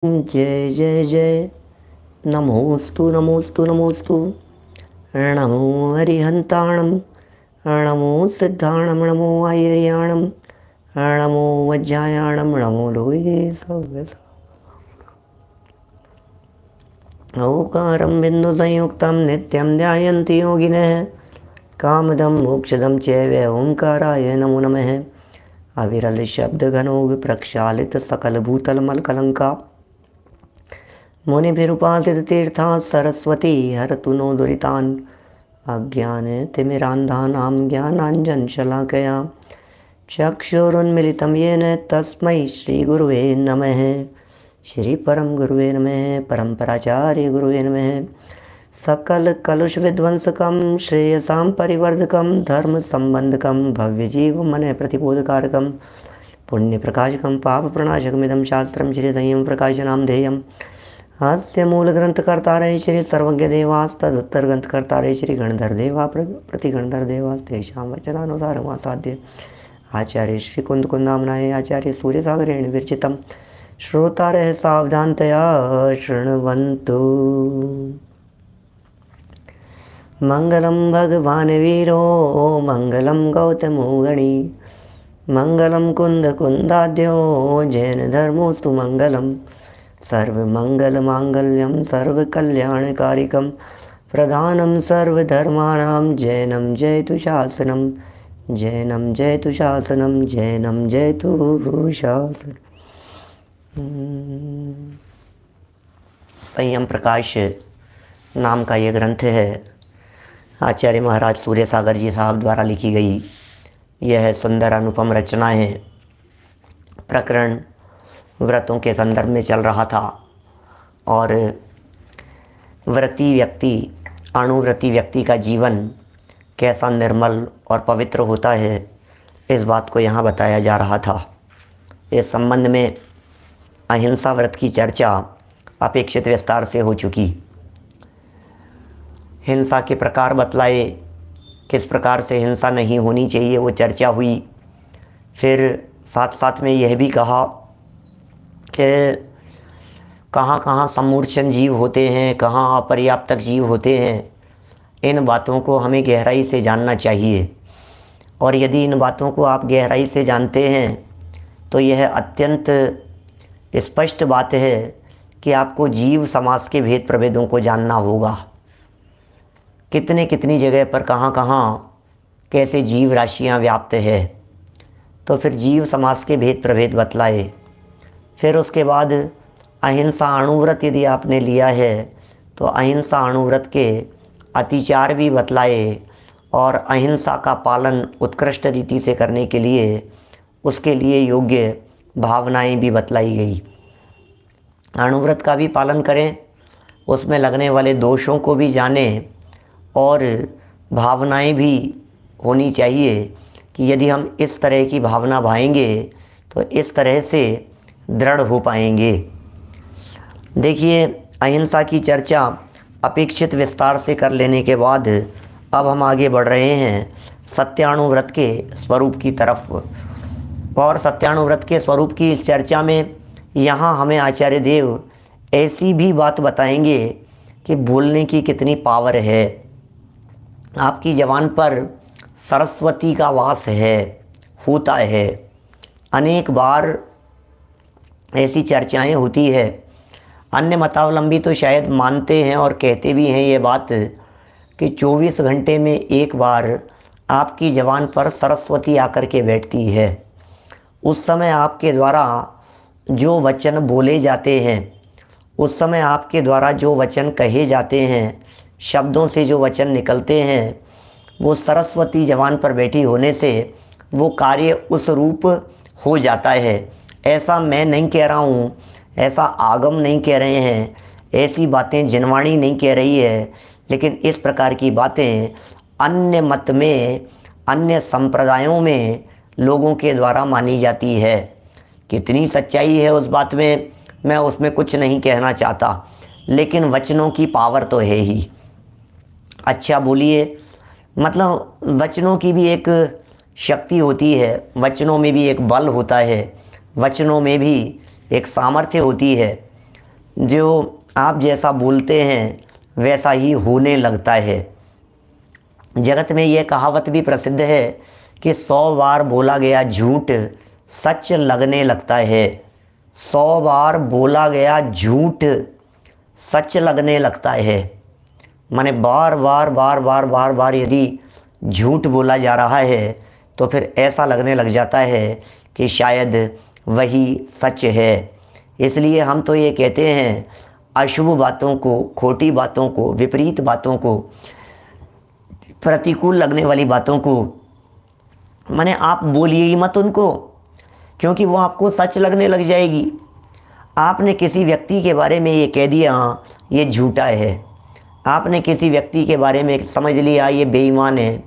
जय जय जय। नमोस्तु नमोस्तु नमोस्तु। नमो हरिहंताणं, नमो सिद्धाणं, नमो आयर्याणं, नमो वज्रायाणं, नमो लोहे सव्यसा। औकारं बिन्दुसंयुक्तं नित्यं ध्यायन्ति योगिनः। कामदं मोक्षदं चैव ओंकाराय नमो नमः। अविरल शब्दघनोग प्रक्षालित सकलभूतलमलकलंका। मुनिभिरुपासित तीर्था सरस्वती हरतु नो दुरितान्। अज्ञानतिमिरान्धानां ज्ञानाञ्जनशलाकया चक्षुरुन्मिलितं येन तस्मै श्रीगुरुवे नमः। श्रीपरं गुरुवे नमः। परम्पराचार्य गुरुवे नमः। सकलकलुषविध्वंसकं श्रेयसां परिवर्धकं धर्मसम्बन्धकं भव्यजीवमनः प्रतिबोधकारकं पुण्यप्रकाशकं पापप्रणाशकमिदं शास्त्रं श्रीसंयं प्रकाशनामधेयम्। अस्य मूलग्रंथकर्तारः श्री सर्वज्ञदेवास्तदुत्तरग्रंथकर्तारः श्री गणधरदेवा प्रतिगणधरदेवास्तेषां वचनानुसारमासाद्य आचार्य श्री कुन्दकुन्दामनाय आचार्य सूर्यसागरेण विरचितं श्रोतारः सावधानतया शृण्वन्तु। मंगलं भगवान् वीरो मंगलं गौतमो गणी मंगलं कुन्दकुन्दाद्यो जैनधर्मोऽस्तु मंगलम्। सर्वमंगलमांगल्यं सर्वकल्याणकारिकं प्रधानं सर्वधर्माणां जैनं जयतु शासनं। जैनं जयतु शासनं। जैनं जयतु शासनं। संयम प्रकाश नाम का ये ग्रंथ है। आचार्य महाराज सूर्यसागर जी साहब द्वारा लिखी गई यह सुंदर अनुपम रचना है। प्रकरण व्रतों के संदर्भ में चल रहा था और व्रती व्यक्ति, अणुव्रती व्यक्ति का जीवन कैसा निर्मल और पवित्र होता है, इस बात को यहाँ बताया जा रहा था। इस संबंध में अहिंसा व्रत की चर्चा अपेक्षित विस्तार से हो चुकी। हिंसा के प्रकार बतलाए, किस प्रकार से हिंसा नहीं होनी चाहिए वो चर्चा हुई। फिर साथ साथ में यह भी कहा कि कहाँ कहाँ सम्मूर्छन जीव होते हैं, कहाँ अपर्याप्तक जीव होते हैं। इन बातों को हमें गहराई से जानना चाहिए और यदि इन बातों को आप गहराई से जानते हैं तो यह अत्यंत स्पष्ट बात है कि आपको जीव समाज के भेद प्रभेदों को जानना होगा। कितने कितनी जगह पर कहाँ कहाँ कैसे जीव राशियाँ व्याप्त है, तो फिर जीव समाज के भेद प्रभेद बतलाए। फिर उसके बाद अहिंसा अणुव्रत यदि आपने लिया है तो अहिंसा अणुव्रत के अतिचार भी बतलाए और अहिंसा का पालन उत्कृष्ट रीति से करने के लिए उसके लिए योग्य भावनाएं भी बतलाई गई। अणुव्रत का भी पालन करें, उसमें लगने वाले दोषों को भी जानें और भावनाएं भी होनी चाहिए कि यदि हम इस तरह की भावना भाएंगे तो इस तरह से दृढ़ हो पाएंगे। देखिए, अहिंसा की चर्चा अपेक्षित विस्तार से कर लेने के बाद अब हम आगे बढ़ रहे हैं सत्याणुव्रत के स्वरूप की तरफ। और सत्याणुव्रत के स्वरूप की इस चर्चा में यहाँ हमें आचार्य देव ऐसी भी बात बताएंगे कि बोलने की कितनी पावर है। आपकी ज़बान पर सरस्वती का वास है, होता है। अनेक बार ऐसी चर्चाएं होती है। अन्य मतावलंबी तो शायद मानते हैं और कहते भी हैं ये बात कि 24 घंटे में एक बार आपकी ज़बान पर सरस्वती आकर के बैठती है। उस समय आपके द्वारा जो वचन बोले जाते हैं, उस समय आपके द्वारा जो वचन कहे जाते हैं, शब्दों से जो वचन निकलते हैं, वो सरस्वती ज़बान पर बैठी होने से वो कार्य उस रूप हो जाता है। ऐसा मैं नहीं कह रहा हूँ, ऐसा आगम नहीं कह रहे हैं, ऐसी बातें जिनवाणी नहीं कह रही है, लेकिन इस प्रकार की बातें अन्य मत में, अन्य संप्रदायों में लोगों के द्वारा मानी जाती है। कितनी सच्चाई है उस बात में, मैं उसमें कुछ नहीं कहना चाहता, लेकिन वचनों की पावर तो है ही। अच्छा बोलिए, मतलब वचनों की भी एक शक्ति होती है, वचनों में भी एक बल होता है, वचनों में भी एक सामर्थ्य होती है। जो आप जैसा बोलते हैं वैसा ही होने लगता है। जगत में ये कहावत भी प्रसिद्ध है कि 100 बार बोला गया झूठ सच लगने लगता है। 100 बार बोला गया झूठ सच लगने लगता है। माने बार बार बार बार बार बार यदि झूठ बोला जा रहा है तो फिर ऐसा लगने लग जाता है कि शायद वही सच है। इसलिए हम तो ये कहते हैं, अशुभ बातों को, खोटी बातों को, विपरीत बातों को, प्रतिकूल लगने वाली बातों को माने आप बोलिए ही मत उनको, क्योंकि वो आपको सच लगने लग जाएगी। आपने किसी व्यक्ति के बारे में ये कह दिया हाँ ये झूठा है, आपने किसी व्यक्ति के बारे में समझ लिया ये बेईमान है,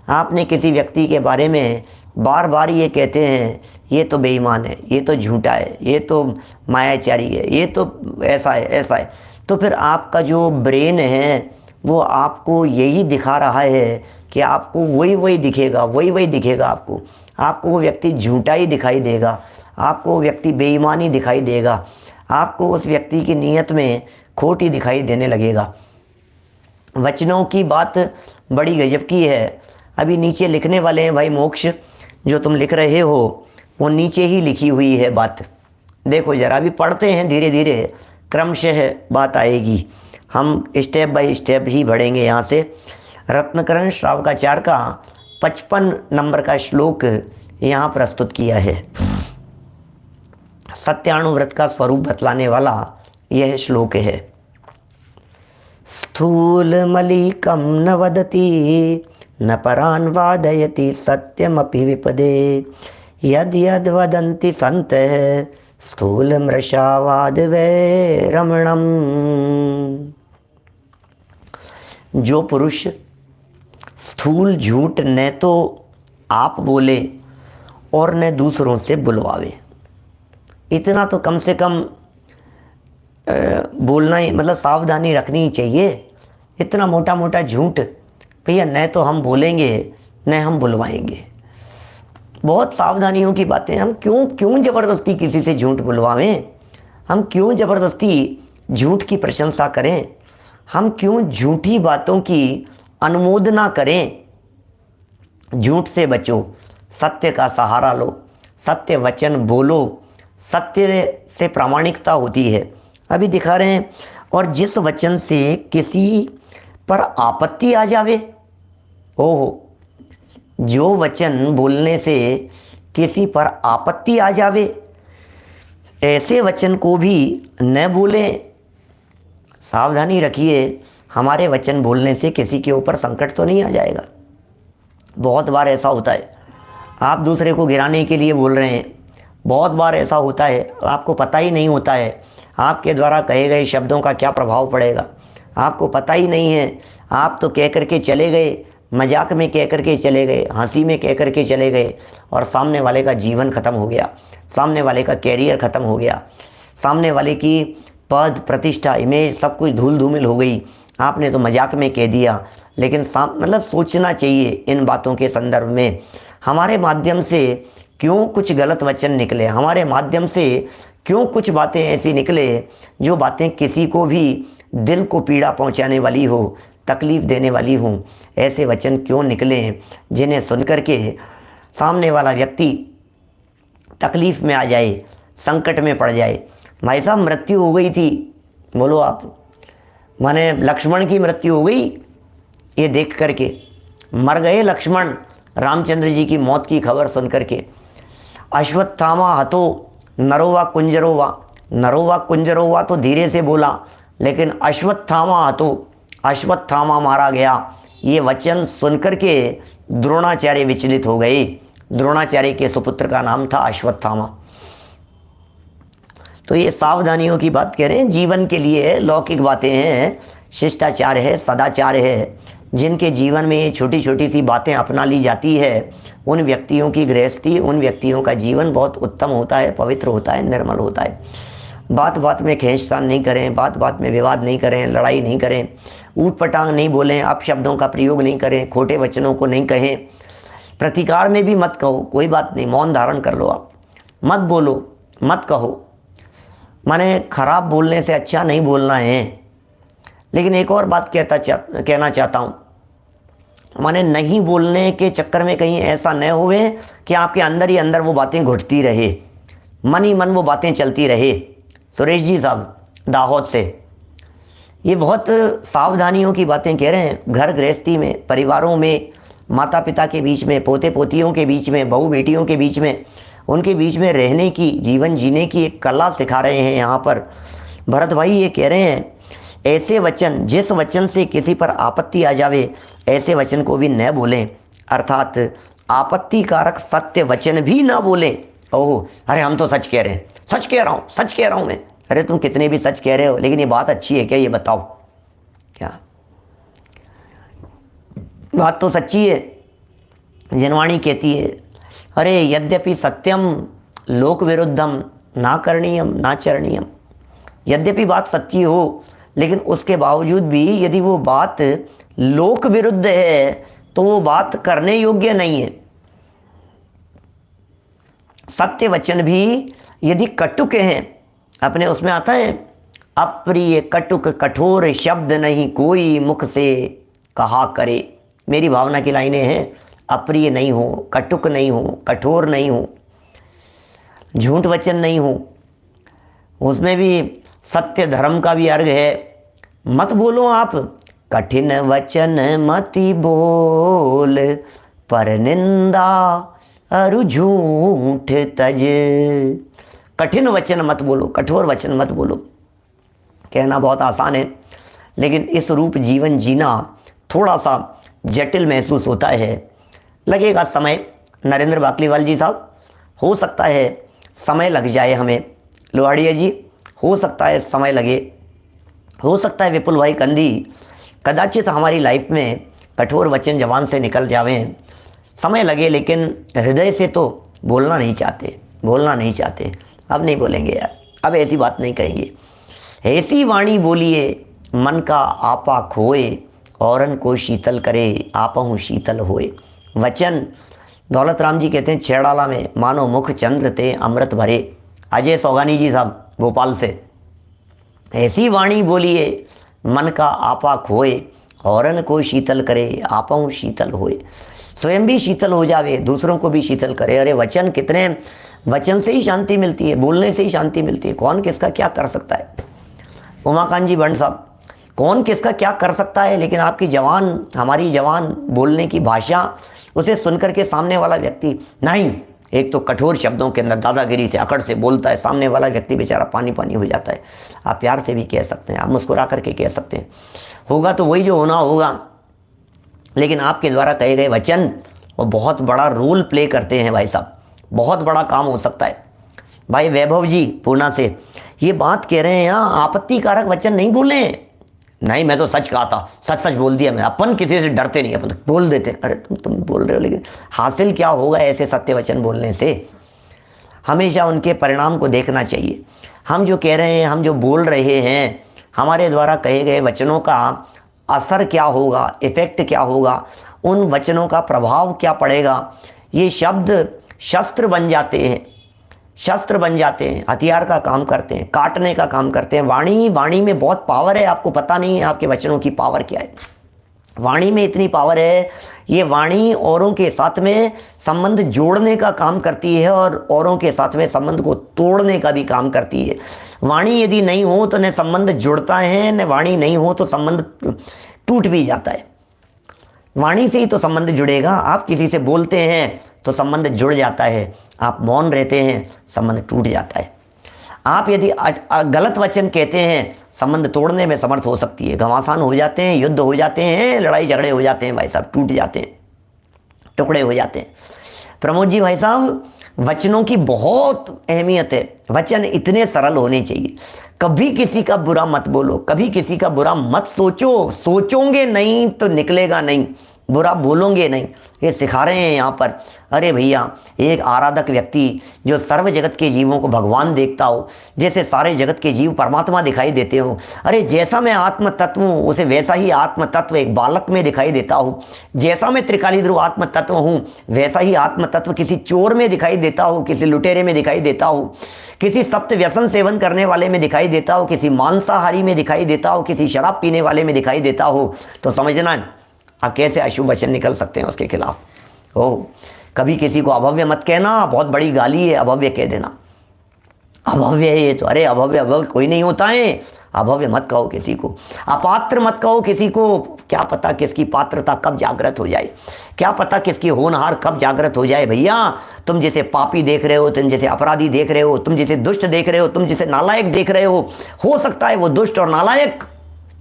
आपने किसी व्यक्ति के बारे में बार बार ये कहते हैं ये तो बेईमान है, ये तो झूठा है, ये तो मायाचारी है, ये तो ऐसा है ऐसा है, तो फिर आपका जो ब्रेन है वो आपको यही दिखा रहा है कि आपको वही दिखेगा, वही दिखेगा। आपको वो व्यक्ति झूठा ही दिखाई देगा, आपको वो व्यक्ति बेईमान ही दिखाई देगा, आपको उस व्यक्ति की नीयत में खोट ही दिखाई देने लगेगा। वचनों की बात बड़ी गजब की है। अभी नीचे लिखने वाले हैं भाई मोक्ष, जो तुम लिख रहे हो वो नीचे ही लिखी हुई है बात। देखो जरा, अभी पढ़ते हैं, धीरे धीरे क्रमशः बात आएगी। हम स्टेप बाय स्टेप ही बढ़ेंगे यहाँ से। रत्नकरण श्रावकाचार्य का 55 नंबर का श्लोक यहाँ प्रस्तुत किया है। सत्यानुव्रत का स्वरूप बतलाने वाला यह श्लोक है। स्थूल मलिकम न वदति न परान वादयति सत्यमपि विपदे यद यद वदन्ति सन्तः स्थूल मृषावाद वै रमणम। जो पुरुष स्थूल झूठ न तो आप बोले और न दूसरों से बुलवावे, इतना तो कम से कम बोलना ही, मतलब सावधानी रखनी ही चाहिए। इतना मोटा मोटा झूठ भैया, न तो हम बोलेंगे न हम बुलवाएंगे। बहुत सावधानियों की बातें। हम क्यों ज़बरदस्ती किसी से झूठ बुलवावें? हम क्यों ज़बरदस्ती झूठ की प्रशंसा करें? हम क्यों झूठी बातों की अनुमोदना करें? झूठ से बचो, सत्य का सहारा लो, सत्य वचन बोलो, सत्य से प्रामाणिकता होती है। अभी दिखा रहे हैं। और जिस वचन से किसी पर आपत्ति आ जावे, ओहो, जो वचन बोलने से किसी पर आपत्ति आ जावे, ऐसे वचन को भी न बोलें। सावधानी रखिए, हमारे वचन बोलने से किसी के ऊपर संकट तो नहीं आ जाएगा। बहुत बार ऐसा होता है, आप दूसरे को गिराने के लिए बोल रहे हैं। बहुत बार ऐसा होता है, आपको पता ही नहीं होता है आपके द्वारा कहे गए शब्दों का क्या प्रभाव पड़ेगा। आपको पता ही नहीं है, आप तो कह करके चले गए, मजाक में कह करके चले गए, हंसी में कह करके चले गए, और सामने वाले का जीवन ख़त्म हो गया, सामने वाले का कैरियर ख़त्म हो गया, सामने वाले की पद प्रतिष्ठा इमेज सब कुछ धूल धूमिल हो गई। आपने तो मजाक में कह दिया, लेकिन मतलब सोचना चाहिए इन बातों के संदर्भ में। हमारे माध्यम से क्यों कुछ गलत वचन निकले, हमारे माध्यम से क्यों कुछ बातें ऐसी निकले जो बातें किसी को भी दिल को पीड़ा पहुंचाने वाली हो, तकलीफ़ देने वाली हो। ऐसे वचन क्यों निकले जिन्हें सुनकर के सामने वाला व्यक्ति तकलीफ़ में आ जाए, संकट में पड़ जाए। भाई साहब, मृत्यु हो गई थी, बोलो आप, माने लक्ष्मण की मृत्यु हो गई, ये देख करके मर गए लक्ष्मण, रामचंद्र जी की मौत की खबर सुन करके। अश्वत्थामा हतो नरोवा कुंजरोवा, नरोवा कुंजरोवा तो धीरे से बोला, लेकिन अश्वत्थामा हतो, अश्वत्थामा मारा गया, ये वचन सुनकर के द्रोणाचार्य विचलित हो गए। द्रोणाचार्य के सुपुत्र का नाम था अश्वत्थामा। तो ये सावधानियों की बात कह रहे हैं, जीवन के लिए लौकिक बातें हैं, शिष्टाचार है, सदाचार है। जिनके जीवन में ये छोटी छोटी सी बातें अपना ली जाती है, उन व्यक्तियों की गृहस्थी, उन व्यक्तियों का जीवन बहुत उत्तम होता है, पवित्र होता है, निर्मल होता है। बात बात में खींचतान नहीं करें, बात बात में विवाद नहीं करें, लड़ाई नहीं करें, ऊट पटांग नहीं बोलें, अपशब्दों का प्रयोग नहीं करें, खोटे वचनों को नहीं कहें, प्रतिकार में भी मत कहो, कोई बात नहीं, मौन धारण कर लो, आप मत बोलो, मत कहो। माने खराब बोलने से अच्छा नहीं बोलना है। लेकिन एक और बात कहना चाहता हूँ, माने नहीं बोलने के चक्कर में कहीं ऐसा न हुए कि आपके अंदर ही अंदर वो बातें घुटती रहे, मन ही मन वो बातें चलती रहे। सुरेश जी साहब दाहोद से ये बहुत सावधानियों की बातें कह रहे हैं। घर गृहस्थी में, परिवारों में, माता पिता के बीच में, पोते पोतियों के बीच में, बहू बेटियों के बीच में, उनके बीच में रहने की, जीवन जीने की एक कला सिखा रहे हैं। यहाँ पर भरत भाई ये कह रहे हैं, ऐसे वचन, जिस वचन से किसी पर आपत्ति आ जावे ऐसे वचन को भी न बोलें, अर्थात आपत्तिकारक सत्य वचन भी ना बोलें। ओह, अरे हम तो सच कह रहे हैं, सच कह रहा हूँ, सच कह रहा हूँ मैं। अरे तुम कितने भी सच कह रहे हो, लेकिन ये बात अच्छी है क्या, ये बताओ। क्या बात तो सच्ची है। जनवाणी कहती है, अरे यद्यपि सत्यम लोक विरुद्धम ना करणीयम ना चरणीयम। यद्यपि बात सच्ची हो, लेकिन उसके बावजूद भी यदि वो बात लोक विरुद्ध है तो वो बात करने योग्य नहीं है। सत्य वचन भी यदि कटुक हैं, अपने उसमें आता है, अप्रिय कटुक कठोर शब्द नहीं कोई मुख से कहा करे। मेरी भावना की लाइनें हैं, अप्रिय नहीं हो, कटुक नहीं हो, कठोर नहीं हो, झूठ वचन नहीं हो। उसमें भी सत्य धर्म का भी अर्घ है। मत बोलो आप कठिन वचन मति बोल, पर निंदा अरु झूठ तज। कठिन वचन मत बोलो, कठोर वचन मत बोलो। कहना बहुत आसान है, लेकिन इस रूप जीवन जीना थोड़ा सा जटिल महसूस होता है। लगेगा समय। नरेंद्र बाकलीवाल जी साहब, हो सकता है समय लग जाए हमें। लोहाड़िया जी, हो सकता है समय लगे। हो सकता है विपुल भाई कंदी, कदाचित हमारी लाइफ में कठोर वचन जबान से निकल जावें, समय लगे, लेकिन हृदय से तो बोलना नहीं चाहते, बोलना नहीं चाहते। अब नहीं बोलेंगे यार, अब ऐसी बात नहीं कहेंगे। ऐसी वाणी बोलिए मन का आपा खोए, औरन को शीतल करे आपहु शीतल होए। वचन दौलत राम जी कहते हैं छेड़ाला में, मानो मुख चंद्र ते अमृत भरे। अजय सौगानी जी साहब भोपाल से, ऐसी वाणी बोलिए मन का आपा खोए, औरन को शीतल करे आपहु शीतल होए। स्वयं भी शीतल हो जावे, दूसरों को भी शीतल करे। अरे वचन कितने, वचन से ही शांति मिलती है, बोलने से ही शांति मिलती है। कौन किसका क्या कर सकता है। उमाकांत जी भंड साहब, कौन किसका क्या कर सकता है, लेकिन आपकी जवान, हमारी जवान बोलने की भाषा, उसे सुनकर के सामने वाला व्यक्ति नहीं, एक तो कठोर शब्दों के अंदर दादागिरी से, अकड़ से बोलता है, सामने वाला व्यक्ति बेचारा पानी पानी हो जाता है। आप प्यार से भी कह सकते हैं, आप मुस्कुरा करके कह सकते हैं, होगा तो वही जो होना होगा। लेकिन आपके द्वारा कहे गए वचन वो बहुत बड़ा रोल प्ले करते हैं भाई साहब, बहुत बड़ा काम हो सकता है। भाई वैभव जी पूना से ये बात कह रहे हैं, यहाँ आपत्तिकारक वचन नहीं बोले। नहीं, मैं तो सच कहा था, सच सच बोल दिया मैं। अपन किसी से डरते नहीं, अपन तो बोल देते। अरे तुम बोल रहे हो, लेकिन हासिल क्या होगा ऐसे सत्य वचन बोलने से। हमेशा उनके परिणाम को देखना चाहिए। हम जो कह रहे हैं, हम जो बोल रहे हैं, हमारे द्वारा कहे गए वचनों का असर क्या होगा, इफ़ेक्ट क्या होगा, उन वचनों का प्रभाव क्या पड़ेगा। ये शब्द शस्त्र बन जाते हैं, शस्त्र बन जाते हैं, हथियार का काम करते हैं, काटने का काम करते हैं। वाणी में बहुत पावर है, आपको पता नहीं है आपके वचनों की पावर क्या है। वाणी में इतनी पावर है, ये वाणी औरों के साथ में संबंध जोड़ने का काम करती है और औरों के साथ में संबंध को तोड़ने का भी काम करती है। वाणी यदि नहीं हो तो न संबंध जुड़ता है, न वाणी नहीं हो तो संबंध टूट भी जाता है। वाणी से ही तो संबंध जुड़ेगा। आप किसी से बोलते हैं तो संबंध जुड़ जाता है, आप मौन रहते हैं संबंध टूट जाता है। आप यदि गलत वचन कहते हैं, संबंध तोड़ने में समर्थ हो सकती है, घमासान हो जाते हैं, युद्ध हो जाते हैं, लड़ाई झगड़े हो जाते हैं भाई साहब, टूट जाते हैं, टुकड़े हो जाते हैं। प्रमोद जी भाई साहब, वचनों की बहुत अहमियत है। वचन इतने सरल होने चाहिए। कभी किसी का बुरा मत बोलो, कभी किसी का बुरा मत सोचो। सोचोगे नहीं तो निकलेगा नहीं, बुरा बोलोगे नहीं, ये सिखा रहे हैं यहाँ पर। अरे भैया, एक आराधक व्यक्ति जो सर्व जगत के जीवों को भगवान देखता हो, जैसे सारे जगत के जीव परमात्मा दिखाई देते हो, अरे जैसा मैं आत्म तत्व हूँ उसे वैसा ही आत्म तत्व एक बालक में दिखाई देता हूँ। जैसा मैं त्रिकाली ध्रुव आत्म तत्व हूँ वैसा ही आत्म तत्व किसी चोर में दिखाई देता हो, किसी लुटेरे में दिखाई देता हो, किसी सप्त व्यसन सेवन करने वाले में दिखाई देता हो, किसी मांसाहारी में दिखाई देता हो, किसी शराब पीने वाले में दिखाई देता हो, तो समझना आप कैसे अशुभ वचन निकल सकते हैं उसके खिलाफ। ओह, कभी किसी को अभव्य मत कहना, बहुत बड़ी गाली है अभव्य कह देना। अभव्य है ये तो, अरे अभव्य अभव्य कोई नहीं होता है, अभव्य मत कहो किसी को, अपात्र मत कहो किसी को। क्या पता किसकी पात्रता कब जागृत हो जाए, क्या पता किसकी होनहार कब जागृत हो जाए। भैया, तुम जिसे पापी देख रहे हो, तुम जिसे अपराधी देख रहे हो, तुम जिसे दुष्ट देख रहे हो, तुम जिसे नालायक देख रहे हो सकता है वो दुष्ट और नालायक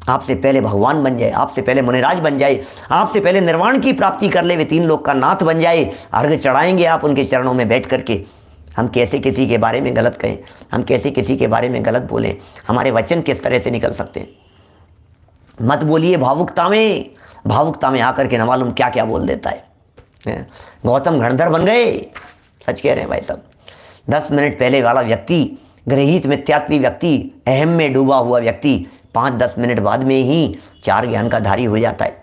आपसे पहले भगवान बन जाए, आपसे पहले मुनिराज बन जाए, आपसे पहले निर्वाण की प्राप्ति कर ले, वे 3 लोक का नाथ बन जाए। अर्घ चढ़ाएंगे आप उनके चरणों में बैठ करके। हम कैसे किसी के बारे में गलत कहें, हम कैसे किसी के बारे में गलत बोलें, हमारे वचन किस तरह से निकल सकते हैं। मत बोलिए भावुकता में आकर के न मालूम क्या क्या बोल देता है। गौतम गणधर बन गए, सच कह रहे हैं भाई साहब। 10 मिनट पहले वाला व्यक्ति, गृहीत मिथ्यात्वी व्यक्ति, अहम में डूबा हुआ व्यक्ति 5-10 मिनट बाद में ही 4 ज्ञान का धारी हो जाता है,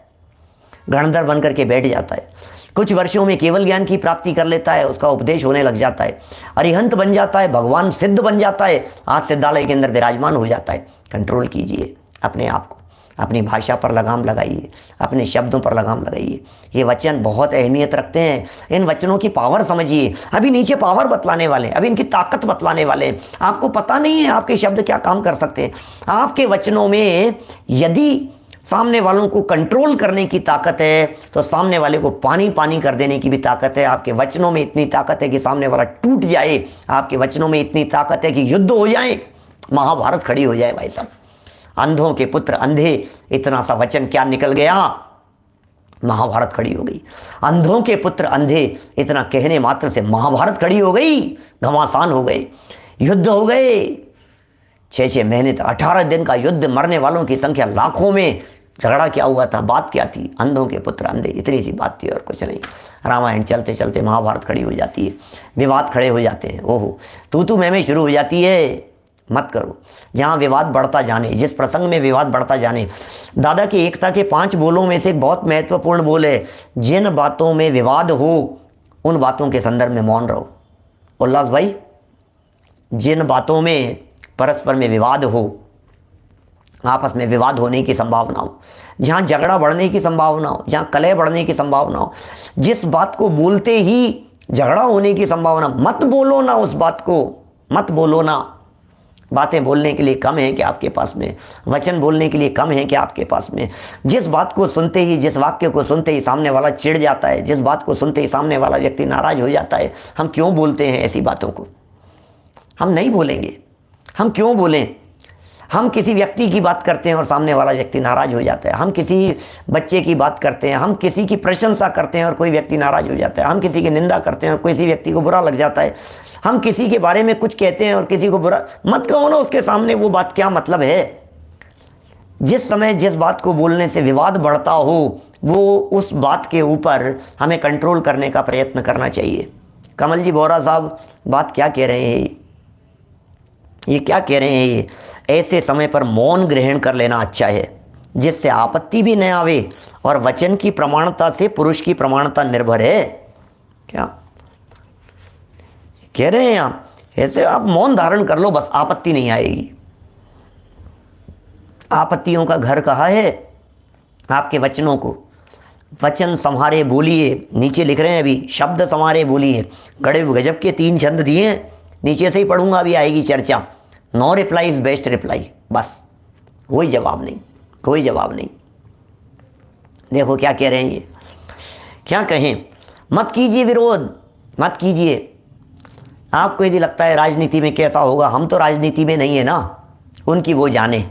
गणधर बन करके बैठ जाता है। कुछ वर्षों में केवल ज्ञान की प्राप्ति कर लेता है, उसका उपदेश होने लग जाता है, अरिहंत बन जाता है, भगवान सिद्ध बन जाता है, आज सिद्धालय के अंदर विराजमान हो जाता है। कंट्रोल कीजिए अपने आप को, अपनी भाषा पर लगाम लगाइए, अपने शब्दों पर लगाम लगाइए। ये वचन बहुत अहमियत रखते हैं, इन वचनों की पावर समझिए। अभी नीचे पावर बतलाने वाले हैं, अभी इनकी ताकत बतलाने वाले हैं। आपको पता नहीं है आपके शब्द क्या काम कर सकते हैं। आपके वचनों में यदि सामने वालों को कंट्रोल करने की ताकत है तो सामने वाले को पानी पानी कर देने की भी ताकत है। आपके वचनों में इतनी ताकत है कि सामने वाला टूट जाए, आपके वचनों में इतनी ताकत है कि युद्ध हो जाए, महाभारत खड़ी हो जाए। भाई साहब, अंधों के पुत्र अंधे, इतना सा वचन क्या निकल गया, महाभारत खड़ी हो गई। अंधों के पुत्र अंधे, इतना कहने मात्र से महाभारत खड़ी हो गई, घमासान हो गए, युद्ध हो गए। 6-6 महीने तक 18 दिन का युद्ध, मरने वालों की संख्या लाखों में। झगड़ा क्या हुआ था, बात क्या थी, अंधों के पुत्र अंधे, इतनी सी बात थी और कुछ नहीं। रामायण चलते चलते महाभारत खड़ी हो जाती है, विवाद खड़े हो जाते हैं। ओहो, तू मैं शुरू हो जाती है। मत करो। जहाँ विवाद बढ़ता जाने, जिस प्रसंग में विवाद बढ़ता जाने, दादा की एकता के 5 बोलों में से एक बहुत महत्वपूर्ण बोल है, जिन बातों में विवाद हो उन बातों के संदर्भ में मौन रहो। उल्लास भाई, जिन बातों में परस्पर में विवाद हो, आपस में विवाद होने की संभावना हो, जहाँ झगड़ा बढ़ने की संभावना हो, जहाँ कलह बढ़ने की संभावना हो, जिस बात को बोलते ही झगड़ा होने की संभावना, मत बोलो ना उस बात को, मत बोलो ना। बातें बोलने के लिए कम है कि आपके पास में, वचन बोलने के लिए कम है कि आपके पास में। जिस बात को सुनते ही, जिस वाक्य को सुनते ही सामने वाला चिढ़ जाता है, जिस बात को सुनते ही सामने वाला व्यक्ति नाराज हो जाता है, हम क्यों बोलते हैं ऐसी बातों को? हम नहीं बोलेंगे, हम क्यों बोलें? हम किसी व्यक्ति की बात करते हैं और सामने वाला व्यक्ति नाराज हो जाता है। हम किसी बच्चे की बात करते हैं, हम किसी की प्रशंसा करते हैं और कोई व्यक्ति नाराज हो जाता है। हम किसी की निंदा करते हैं और किसी व्यक्ति को बुरा लग जाता है। हम किसी के बारे में कुछ कहते हैं और किसी को बुरा, मत कहो ना उसके सामने, वो बात क्या मतलब है? जिस समय जिस बात को बोलने से विवाद बढ़ता हो, वो उस बात के ऊपर हमें कंट्रोल करने का प्रयत्न करना चाहिए। कमल जी बोरा साहब बात क्या कह रहे हैं, ये क्या कह रहे हैं? ये ऐसे समय पर मौन ग्रहण कर लेना अच्छा है, जिससे आपत्ति भी न आवे और वचन की प्रमाणता से पुरुष की प्रमाणता निर्भर है। क्या कह रहे हैं आप? ऐसे आप मौन धारण कर लो, बस आपत्ति नहीं आएगी। आपत्तियों का घर कहाँ है? आपके वचनों को। वचन संहारे बोलिए, नीचे लिख रहे हैं अभी, शब्द संहारे बोलिए। गड़े गजब के 3 छंद दिए हैं, नीचे से ही पढ़ूंगा, अभी आएगी चर्चा। No reply is best reply, बस कोई जवाब नहीं, कोई जवाब नहीं। देखो क्या कह रहे हैं ये, क्या कहें? मत कीजिए विरोध, मत कीजिए। आपको यदि लगता है राजनीति में कैसा होगा, हम तो राजनीति में नहीं है ना, उनकी वो जाने,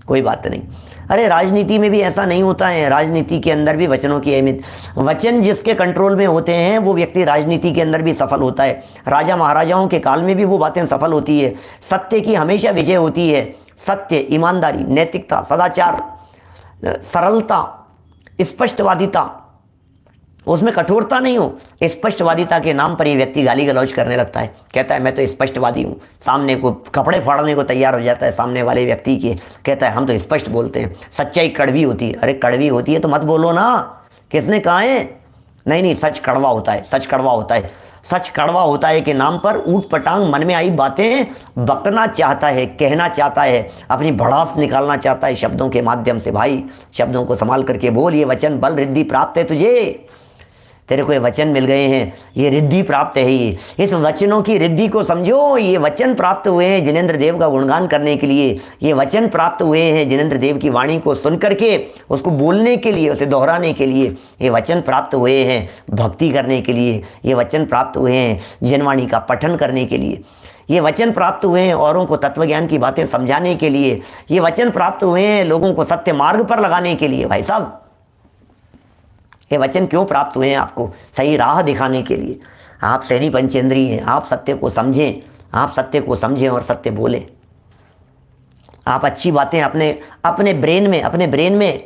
कोई बात नहीं। अरे राजनीति में भी ऐसा नहीं होता है, राजनीति के अंदर भी वचनों की अहमियत, वचन जिसके कंट्रोल में होते हैं वो व्यक्ति राजनीति के अंदर भी सफल होता है। राजा महाराजाओं के काल में भी वो बातें सफल होती है। सत्य की हमेशा विजय होती है। सत्य, ईमानदारी, नैतिकता, सदाचार, सरलता, स्पष्टवादिता, उसमें कठोरता नहीं हो। स्पष्टवादिता के नाम पर ये व्यक्ति गाली गलौज करने लगता है, कहता है मैं तो स्पष्टवादी हूँ, सामने को कपड़े फाड़ने को तैयार हो जाता है सामने वाले व्यक्ति के, कहता है हम तो स्पष्ट बोलते हैं, सच्चाई कड़वी होती है। अरे कड़वी होती है तो मत बोलो ना, किसने कहा है? नहीं नहीं, सच कड़वा होता है, सच कड़वा होता है। सच कड़वा होता है के नाम पर ऊट पटांग मन में आई बातें बकना चाहता है, कहना चाहता है, अपनी भड़ास निकालना चाहता है शब्दों के माध्यम से। भाई शब्दों को संभाल करके बोल, ये वचन बल रिद्धि प्राप्त है तुझे, तेरे को ये वचन मिल गए हैं, ये रिद्धि प्राप्त है। ये इस वचनों की रिद्धि को समझो। ये वचन प्राप्त हुए हैं जिनेंद्र देव का गुणगान करने के लिए, ये वचन प्राप्त हुए हैं जिनेंद्र देव की वाणी को सुन करके उसको बोलने के लिए, उसे दोहराने के लिए। ये वचन प्राप्त हुए हैं भक्ति करने के लिए, ये वचन प्राप्त हुए हैं जनवाणी का पठन करने के लिए, ये वचन प्राप्त हुए हैं औरों को तत्वज्ञान की बातें समझाने के लिए, ये वचन प्राप्त हुए हैं लोगों को सत्य मार्ग पर लगाने के लिए। भाई साहब ये वचन क्यों प्राप्त हुए हैं? आपको सही राह दिखाने के लिए। आप शहरी पंचेंद्रिय हैं, आप सत्य को समझें, आप सत्य को समझें और सत्य बोलें। आप अच्छी बातें अपने ब्रेन में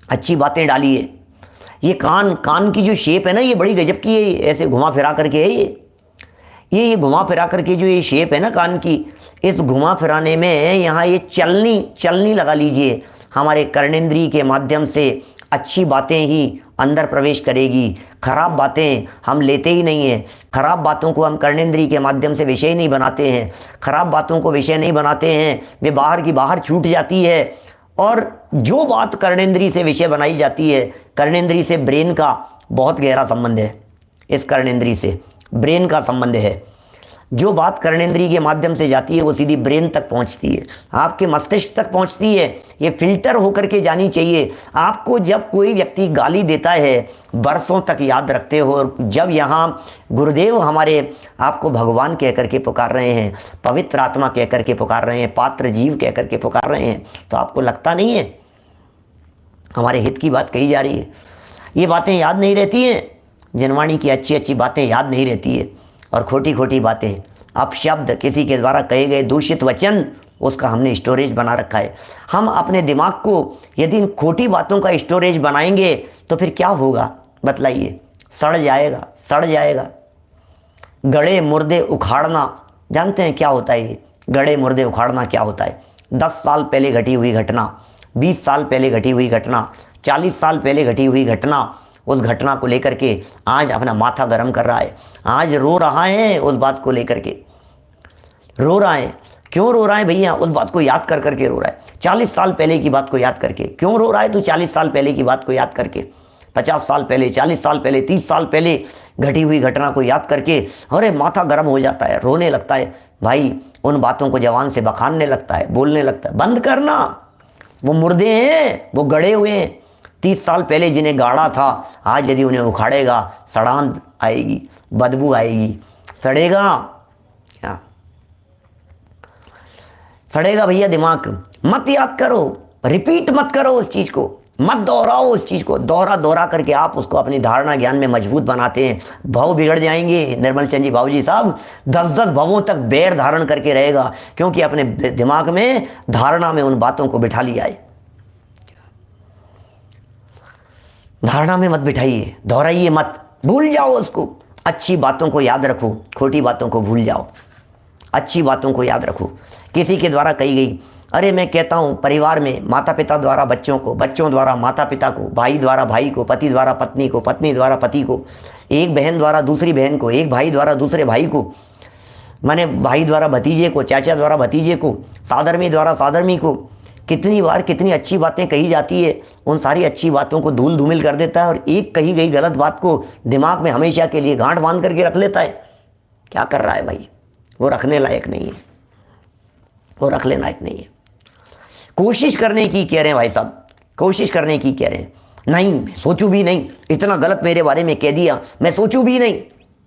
अच्छी बातें डालिए। ये कान की जो शेप है ना, ये बड़ी गजब की है, ऐसे घुमा फिरा करके है ये घुमा फिरा करके जो ये शेप है ना कान की, इस घुमा फिराने में यहाँ ये चलनी लगा लीजिए। हमारे कर्णेंद्रिय के माध्यम से अच्छी बातें ही अंदर प्रवेश करेगी, खराब बातें हम लेते ही नहीं हैं। खराब बातों को हम कर्णेंद्रिय के माध्यम से विषय नहीं बनाते हैं, खराब बातों को विषय नहीं बनाते हैं, वे बाहर की बाहर छूट जाती है। और जो बात कर्णेंद्रिय से विषय बनाई जाती है, कर्णेंद्रिय से ब्रेन का बहुत गहरा संबंध है, इस कर्णेंद्रिय से ब्रेन का संबंध है। जो बात कर्णेंद्रिय के माध्यम से जाती है वो सीधी ब्रेन तक पहुंचती है, आपके मस्तिष्क तक पहुंचती है। ये फिल्टर होकर के जानी चाहिए। आपको जब कोई व्यक्ति गाली देता है बरसों तक याद रखते हो, जब यहाँ गुरुदेव हमारे आपको भगवान कह करके पुकार रहे हैं, पवित्र आत्मा कह करके पुकार रहे हैं, पात्र जीव कह करके पुकार रहे हैं, तो आपको लगता नहीं है हमारे हित की बात कही जा रही है? ये बातें याद नहीं रहती हैं, जनवाणी की अच्छी अच्छी बातें याद नहीं रहती है, और खोटी खोटी बातें, अपशब्द, किसी के द्वारा कहे गए दूषित वचन, उसका हमने स्टोरेज बना रखा है। हम अपने दिमाग को यदि इन खोटी बातों का स्टोरेज बनाएंगे तो फिर क्या होगा बतलाइए? सड़ जाएगा। गड़े मुर्दे उखाड़ना, जानते हैं क्या होता है ये गड़े मुर्दे उखाड़ना? क्या होता है? 10 साल पहले घटी हुई घटना, 20 साल पहले घटी हुई घटना, 40 साल पहले घटी हुई घटना, उस घटना को लेकर के आज अपना माथा गर्म कर रहा है, आज रो रहा है उस बात को लेकर के, रो रहा है। क्यों रो रहा है भैया? उस बात को याद कर करके रो रहा है। 40 साल पहले की बात को याद करके क्यों रो रहा है तू? 40 साल पहले की बात को याद करके, 50 साल पहले, 40 साल पहले, 30 साल पहले घटी हुई घटना को याद करके अरे माथा गर्म हो जाता है, रोने लगता है। भाई उन बातों को जवान से बखानने लगता है, बोलने लगता है। बंद करना, वो मुर्दे हैं, वो गड़े हुए हैं। 30 साल पहले जिन्हें गाड़ा था, आज यदि उन्हें उखाड़ेगा सड़ांध आएगी, बदबू आएगी, सड़ेगा क्या? सड़ेगा भैया दिमाग। मत याद करो, रिपीट मत करो उस चीज़ को, मत दोहराओ उस चीज़ को। दोहरा करके आप उसको अपनी धारणा ज्ञान में मजबूत बनाते हैं। भव बिगड़ जाएंगे। निर्मल चंद जी बाबूजी साहब 10-10 भवों तक बैर धारण करके रहेगा, क्योंकि अपने दिमाग में धारणा में उन बातों को बिठा लिया है। धारणा में मत बिठाइए, दोहराइए मत, भूल जाओ उसको। अच्छी बातों को याद रखो, खोटी बातों को भूल जाओ। अच्छी बातों को याद रखो। किसी के द्वारा कही गई, अरे मैं कहता हूँ परिवार में माता पिता द्वारा बच्चों को, बच्चों द्वारा माता पिता को, भाई द्वारा भाई को, पति द्वारा पत्नी को, पत्नी द्वारा पति को, एक बहन द्वारा दूसरी बहन को, एक भाई द्वारा दूसरे भाई को, माने भाई द्वारा भतीजे को, चाचा द्वारा भतीजे को, साधर्मी द्वारा साधर्मी को। कितनी बार कितनी अच्छी बातें कही जाती है, उन सारी अच्छी बातों को धूल धूमिल कर देता है और एक कही गई गलत बात को दिमाग में हमेशा के लिए गांठ बांध करके रख लेता है। क्या कर रहा है भाई? वो रखने लायक नहीं है, वो रखने लायक नहीं है। कोशिश करने की कह रहे हैं भाई साहब, कोशिश करने की कह रहे हैं। नहीं, सोचूं भी नहीं, इतना गलत मेरे बारे में कह दिया, मैं सोचूं भी नहीं।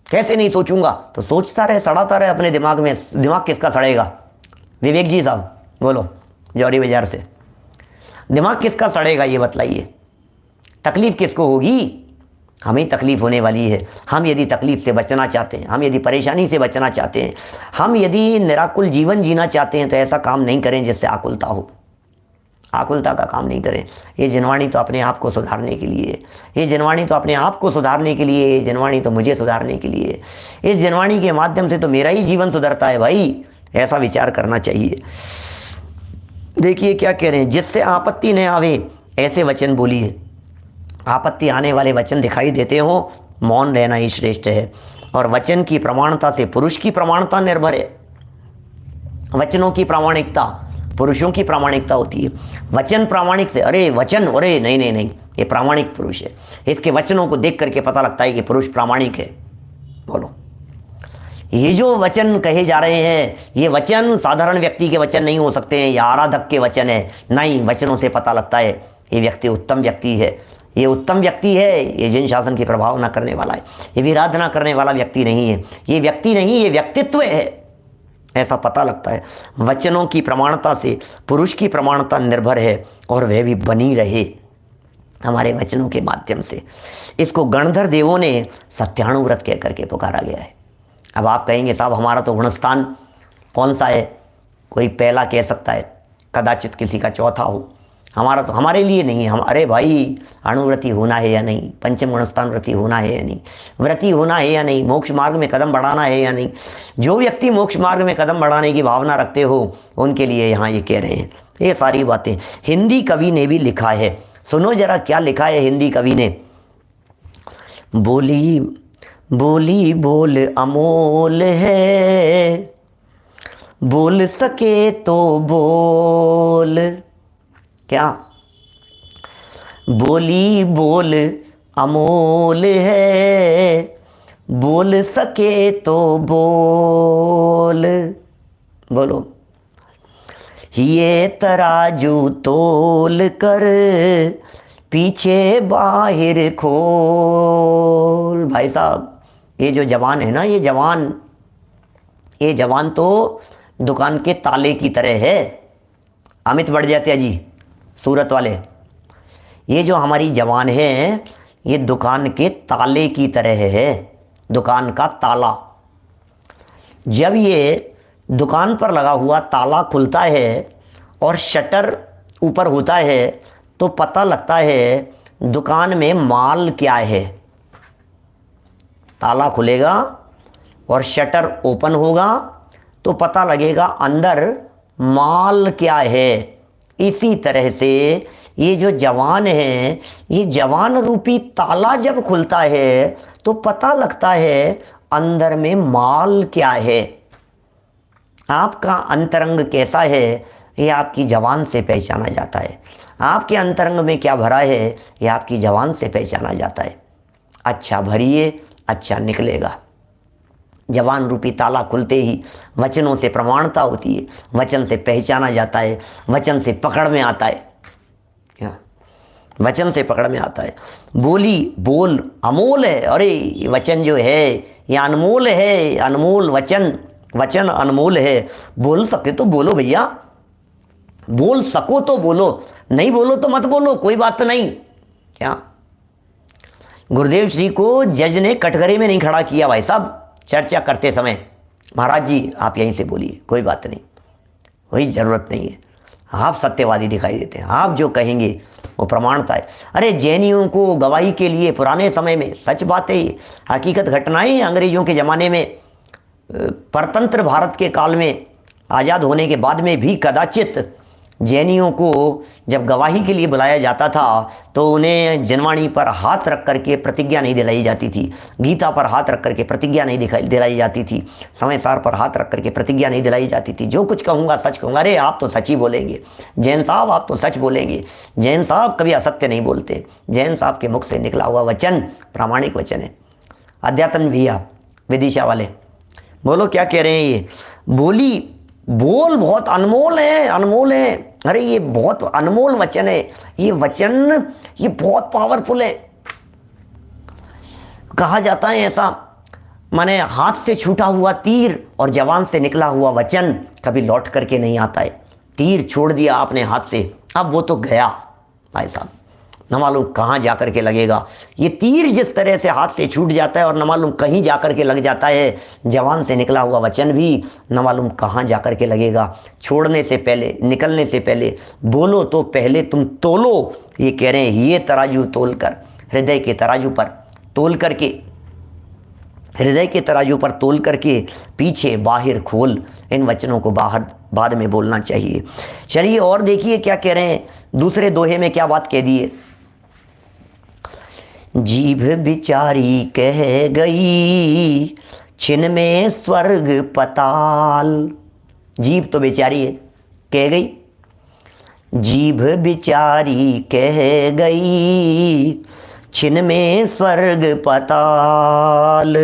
कैसे नहीं सोचूंगा? तो सोचता रहे, सड़ाता रहे अपने दिमाग में। दिमाग किसका सड़ेगा? विवेक जी साहब बोलो, जौहरी बाजार से। दिमाग किसका सड़ेगा ये बतलाइए। तकलीफ किसको होगी? हमें तकलीफ होने वाली है। हम यदि तकलीफ से बचना चाहते हैं, हम यदि परेशानी से बचना चाहते हैं, हम यदि निराकुल जीवन जीना चाहते हैं, तो ऐसा काम नहीं करें जिससे आकुलता हो। आकुलता का काम नहीं करें। ये जनवाणी तो अपने आप को सुधारने के लिए है, ये जनवाणी तो अपने आप को सुधारने के लिए, ये जनवाणी तो मुझे सुधारने के लिए, इस जनवाणी के माध्यम से तो मेरा ही जीवन सुधरता है भाई, ऐसा विचार करना चाहिए। देखिए क्या कह रहे हैं, जिससे आपत्ति न आवे ऐसे वचन बोलिए। आपत्ति आने वाले वचन दिखाई देते हो, मौन रहना ही श्रेष्ठ है। और वचन की प्रमाणता से पुरुष की प्रमाणता निर्भर है। वचनों की प्रामाणिकता पुरुषों की प्रामाणिकता होती है। वचन प्रामाणिक से, अरे वचन, अरे नहीं नहीं नहीं, ये प्रामाणिक पुरुष है, इसके वचनों को देख करके पता लगता है कि पुरुष प्रामाणिक है। बोलो, ये जो वचन कहे जा रहे हैं, ये वचन साधारण व्यक्ति के वचन नहीं हो सकते हैं, या आराधक के वचन है, नहीं, वचनों से पता लगता है ये व्यक्ति उत्तम व्यक्ति है, ये उत्तम व्यक्ति है, ये जिन शासन के प्रभाव न करने वाला है, ये विराध न करने वाला व्यक्ति नहीं है, ये व्यक्ति नहीं, ये व्यक्तित्व है, ऐसा पता लगता है। वचनों की प्रमाणता से पुरुष की प्रमाणता निर्भर है, और वह भी बनी रहे हमारे वचनों के माध्यम से। इसको गणधर देवों ने सत्यानुव्रत कह करके पुकारा गया है। अब आप कहेंगे साहब हमारा तो गुणस्थान कौन सा है, कोई पहला कह सकता है, कदाचित किसी का चौथा हो, हमारा तो हमारे लिए नहीं है। हम, अरे भाई, अणुव्रति होना है या नहीं, पंचम गुणस्थान व्रति होना है या नहीं, व्रति होना है या नहीं, मोक्ष मार्ग में कदम बढ़ाना है या नहीं। जो व्यक्ति मोक्ष मार्ग में कदम बढ़ाने की भावना रखते हो, उनके लिए यहाँ ये कह रहे हैं ये सारी बातें। हिंदी कवि ने भी लिखा है, सुनो जरा क्या लिखा है हिंदी कवि ने। बोली बोली बोल अमोल है, बोल सके तो बोल। क्या? बोली बोल अमोल है, बोल सके तो बोल। बोलो, ये तराजू तोल कर पीछे बाहर खोल। भाई साहब, ये जो जवान है ना, ये जवान तो दुकान के ताले की तरह है। अमित बढ़ जाते जी, सूरत वाले, ये जो हमारी जवान है, ये दुकान के ताले की तरह है। दुकान का ताला, जब ये दुकान पर लगा हुआ ताला खुलता है और शटर ऊपर होता है, तो पता लगता है दुकान में माल क्या है। ताला खुलेगा और शटर ओपन होगा तो पता लगेगा अंदर माल क्या है। इसी तरह से ये जो जवान है, ये जवान रूपी ताला जब खुलता है तो पता लगता है अंदर में माल क्या है। आपका अंतरंग कैसा है, ये आपकी जवान से पहचाना जाता है। आपके अंतरंग में क्या भरा है, ये आपकी जवान से पहचाना जाता है। अच्छा भरिए, अच्छा निकलेगा। जवान रूपी ताला खुलते ही वचनों से प्रमाणता होती है, वचन से पहचाना जाता है, वचन से पकड़ में आता है। क्या? वचन से पकड़ में आता है। बोली बोल अमोल है, अरे वचन जो है ये अनमोल है, अनमोल वचन अनमोल है। बोल सके तो बोलो भैया, बोल सको तो बोलो, नहीं बोलो तो मत बोलो, कोई बात नहीं। क्या? गुरुदेव श्री को जज ने कटघरे में नहीं खड़ा किया भाई साहब चर्चा करते समय, महाराज जी आप यहीं से बोलिए, कोई बात नहीं, कोई ज़रूरत नहीं है। आप सत्यवादी दिखाई देते हैं, आप जो कहेंगे वो प्रमाणता है। अरे जैनियों को गवाही के लिए पुराने समय में, सच बात है ये, हकीकत घटनाएं, अंग्रेज़ों के ज़माने में, परतंत्र भारत के काल में, आज़ाद होने के बाद में भी कदाचित जैनियों को जब गवाही के लिए बुलाया जाता था तो उन्हें जनवाणी पर हाथ रख करके प्रतिज्ञा नहीं दिलाई जाती थी, गीता पर हाथ रख करके प्रतिज्ञा नहीं दिलाई जाती थी, समय सार पर हाथ रख करके प्रतिज्ञा नहीं दिलाई जाती थी। जो कुछ कहूँगा सच कहूँगा। अरे आप तो सच ही बोलेंगे जैन साहब, आप तो सच बोलेंगे। जैन साहब कभी असत्य नहीं बोलते। जैन साहब के मुख से निकला हुआ वचन प्रामाणिक वचन है। अध्यात्म भैया विदिशा वाले, बोलो क्या कह रहे हैं ये। बोली बोल बहुत अनमोल है, अनमोल है। अरे ये बहुत अनमोल वचन है, ये वचन ये बहुत पावरफुल है। कहा जाता है ऐसा, माने हाथ से छूटा हुआ तीर और जवान से निकला हुआ वचन कभी लौट करके नहीं आता है। तीर छोड़ दिया आपने हाथ से, अब वो तो गया भाई साहब, न मालूम कहाँ जा कर के लगेगा। ये तीर जिस तरह से हाथ से छूट जाता है और न मालूम कहीं जा कर के लग जाता है, जवान से निकला हुआ वचन भी न मालूम कहाँ जा कर के लगेगा। छोड़ने से पहले, निकलने से पहले बोलो तो पहले तुम तोलो। ये कह रहे हैं ये तराजू तोल कर, हृदय के तराजू पर तोल करके, हृदय के तराजू पर तोल करके पीछे बाहर खोल। इन वचनों को बाहर बाद में बोलना चाहिए। चलिए और देखिए क्या कह रहे हैं, दूसरे दोहे में क्या बात कह दी है। जीभ बिचारी कह गई छिन में स्वर्ग पताल। जीभ तो बेचारी है, कह गई। जीभ बिचारी कह गई छिन में स्वर्ग पताल।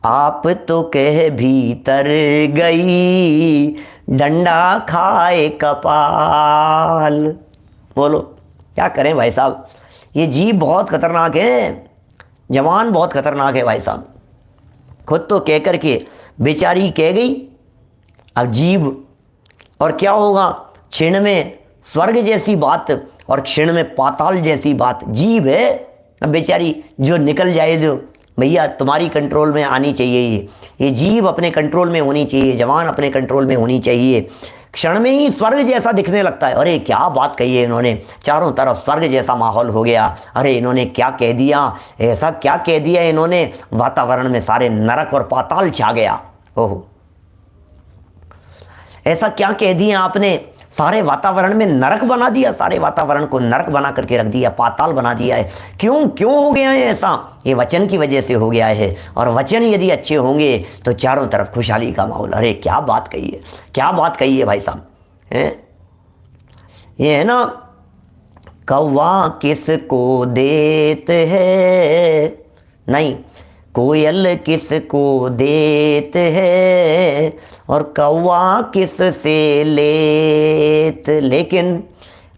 आप तो कह भीतर गई डंडा खाए कपाल। बोलो क्या करें भाई साहब, ये जीभ बहुत खतरनाक है, जवान बहुत खतरनाक है भाई साहब। खुद तो कह कर के बेचारी कह गई, अब जीभ, और क्या होगा, क्षण में स्वर्ग जैसी बात और क्षण में पाताल जैसी बात। जीभ है अब बेचारी, जो निकल जाए, जो भैया तुम्हारी कंट्रोल में आनी चाहिए, ये जीभ अपने कंट्रोल में होनी चाहिए, जवान अपने कंट्रोल में होनी चाहिए। क्षण में ही स्वर्ग जैसा दिखने लगता है। अरे क्या बात कही है इन्होंने, चारों तरफ स्वर्ग जैसा माहौल हो गया। अरे इन्होंने क्या कह दिया, ऐसा क्या कह दिया इन्होंने, वातावरण में सारे नरक और पाताल छा गया। ओहो, ऐसा क्या कह दिया आपने, सारे वातावरण में नरक बना दिया, सारे वातावरण को नरक बना करके रख दिया, पाताल बना दिया है। क्यों क्यों हो गया है ऐसा, ये वचन की वजह से हो गया है। और वचन यदि अच्छे होंगे तो चारों तरफ खुशहाली का माहौल। अरे क्या बात कही है, क्या बात कही है भाई साहब, हैं? ये है ना, कौवा किसको देत है, नहीं, कोयल किसको देत है और कौवा किस से लेत। लेकिन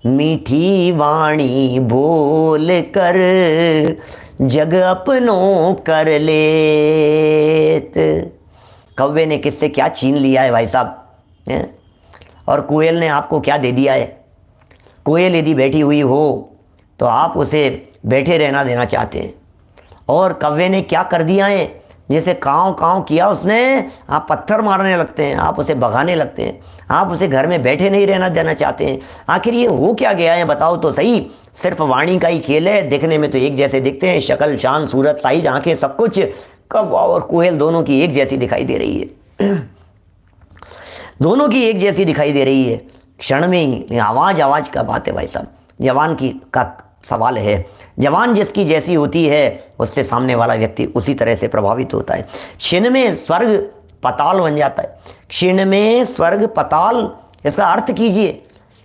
मीठी वाणी बोल कर जग अपनों कर लेत। कौवे ने किससे क्या छीन लिया है भाई साहब, हैं? और कोयल ने आपको क्या दे दिया है। कोयल यदि बैठी हुई हो तो आप उसे बैठे रहना देना चाहते हैं, और कौवे ने क्या कर दिया है, जैसे काँव काँव किया उसने, आप पत्थर मारने लगते हैं, आप उसे भगाने लगते हैं, आप उसे घर में बैठे नहीं रहना देना चाहते हैं। आखिर ये हो क्या गया है, बताओ तो सही। सिर्फ वाणी का ही खेल है, दिखने में तो एक जैसे दिखते हैं, शक्ल शान सूरत साइज आंखें सब कुछ, कौवा और कोयल दोनों की एक जैसी दिखाई दे रही है, दोनों की एक जैसी दिखाई दे रही है। क्षण में ही आवाज़ का बात है भाई साहब, जवान की का सवाल है। जवान जिसकी जैसी होती है उससे सामने वाला व्यक्ति उसी तरह से प्रभावित होता है। क्षण में स्वर्ग पताल बन जाता है। क्षण में स्वर्ग पताल, इसका अर्थ कीजिए,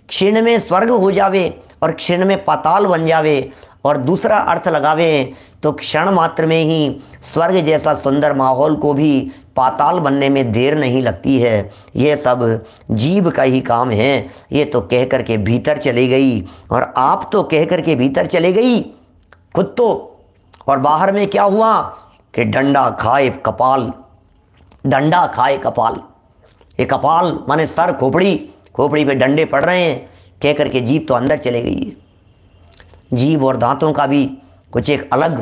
क्षण में स्वर्ग हो जावे और क्षण में पाताल बन जावे, और दूसरा अर्थ लगावे तो क्षण मात्र में ही स्वर्ग जैसा सुंदर माहौल को भी पाताल बनने में देर नहीं लगती है। ये सब जीभ का ही काम है। ये तो कह कर के भीतर चली गई, और आप तो कह कर के भीतर चले गई खुद तो, और बाहर में क्या हुआ कि डंडा खाए कपाल, डंडा खाए कपाल। ये कपाल माने सर, खोपड़ी, खोपड़ी पे डंडे पड़ रहे हैं, कह कर के जीभ तो अंदर चले गई है। जीभ और दांतों का भी कुछ एक अलग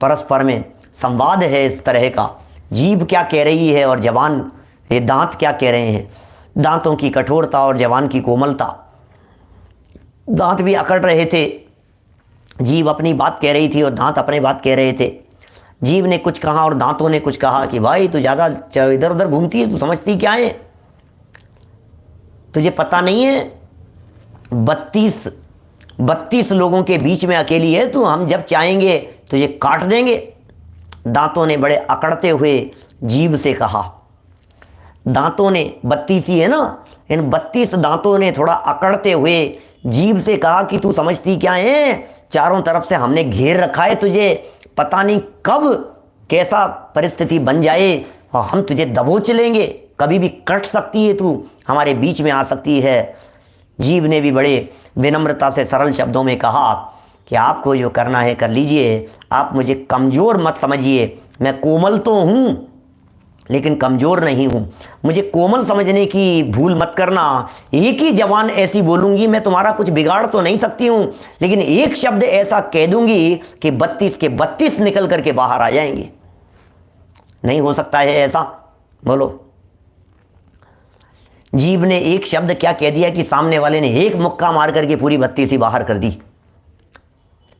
परस्पर में संवाद है इस तरह का। जीभ क्या कह रही है और जवान, ये दांत क्या कह रहे हैं। दांतों की कठोरता और जवान की कोमलता। दांत भी अकड़ रहे थे, जीभ अपनी बात कह रही थी और दांत अपनी बात कह रहे थे। जीभ ने कुछ कहा और दांतों ने कुछ कहा कि भाई तू ज़्यादा इधर उधर घूमती है, तू समझती क्या है, तुझे पता नहीं है 32 लोगों के बीच में अकेली है तू, हम जब चाहेंगे तुझे काट देंगे। दांतों ने बड़े अकड़ते हुए जीभ से कहा। दांतों ने 32 ही है ना, इन 32 दांतों ने थोड़ा अकड़ते हुए जीभ से कहा कि तू समझती क्या है, चारों तरफ से हमने घेर रखा है तुझे, पता नहीं कब कैसा परिस्थिति बन जाए और हम तुझे दबोच लेंगे, कभी भी कट सकती है तू, हमारे बीच में आ सकती है। जीभ ने भी बड़े विनम्रता से सरल शब्दों में कहा कि आपको जो करना है कर लीजिए, आप मुझे कमज़ोर मत समझिए, मैं कोमल तो हूँ, लेकिन कमज़ोर नहीं हूँ। मुझे कोमल समझने की भूल मत करना। एक ही जवान ऐसी बोलूँगी, मैं तुम्हारा कुछ बिगाड़ तो नहीं सकती हूँ, लेकिन एक शब्द ऐसा कह दूँगी कि 32 के 32 निकल करके बाहर आ जाएंगे। नहीं हो सकता है ऐसा? बोलो। जीभ ने एक शब्द क्या कह दिया कि सामने वाले ने एक मुक्का मार करके पूरी 32 ही बाहर कर दी।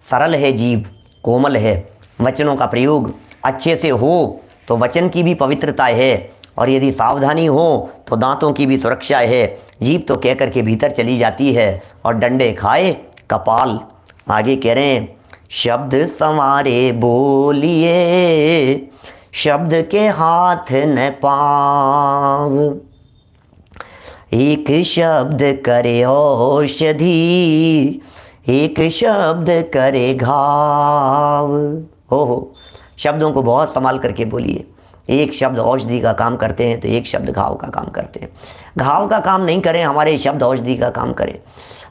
सरल है जीभ, कोमल है। वचनों का प्रयोग अच्छे से हो तो वचन की भी पवित्रता है, और यदि सावधानी हो तो दांतों की भी सुरक्षा है। जीभ तो कह करके भीतर चली जाती है और डंडे खाए कपाल। आगे कह रहे हैं, शब्द संवारे बोलिए, शब्द के हाथ न पाँव, एक शब्द करे औषधि, एक शब्द करे घाव। हो, शब्दों को बहुत संभाल करके बोलिए। एक शब्द औषधि का काम करते हैं तो एक शब्द घाव का काम करते हैं। घाव का काम नहीं करें, हमारे शब्द औषधि का काम करें।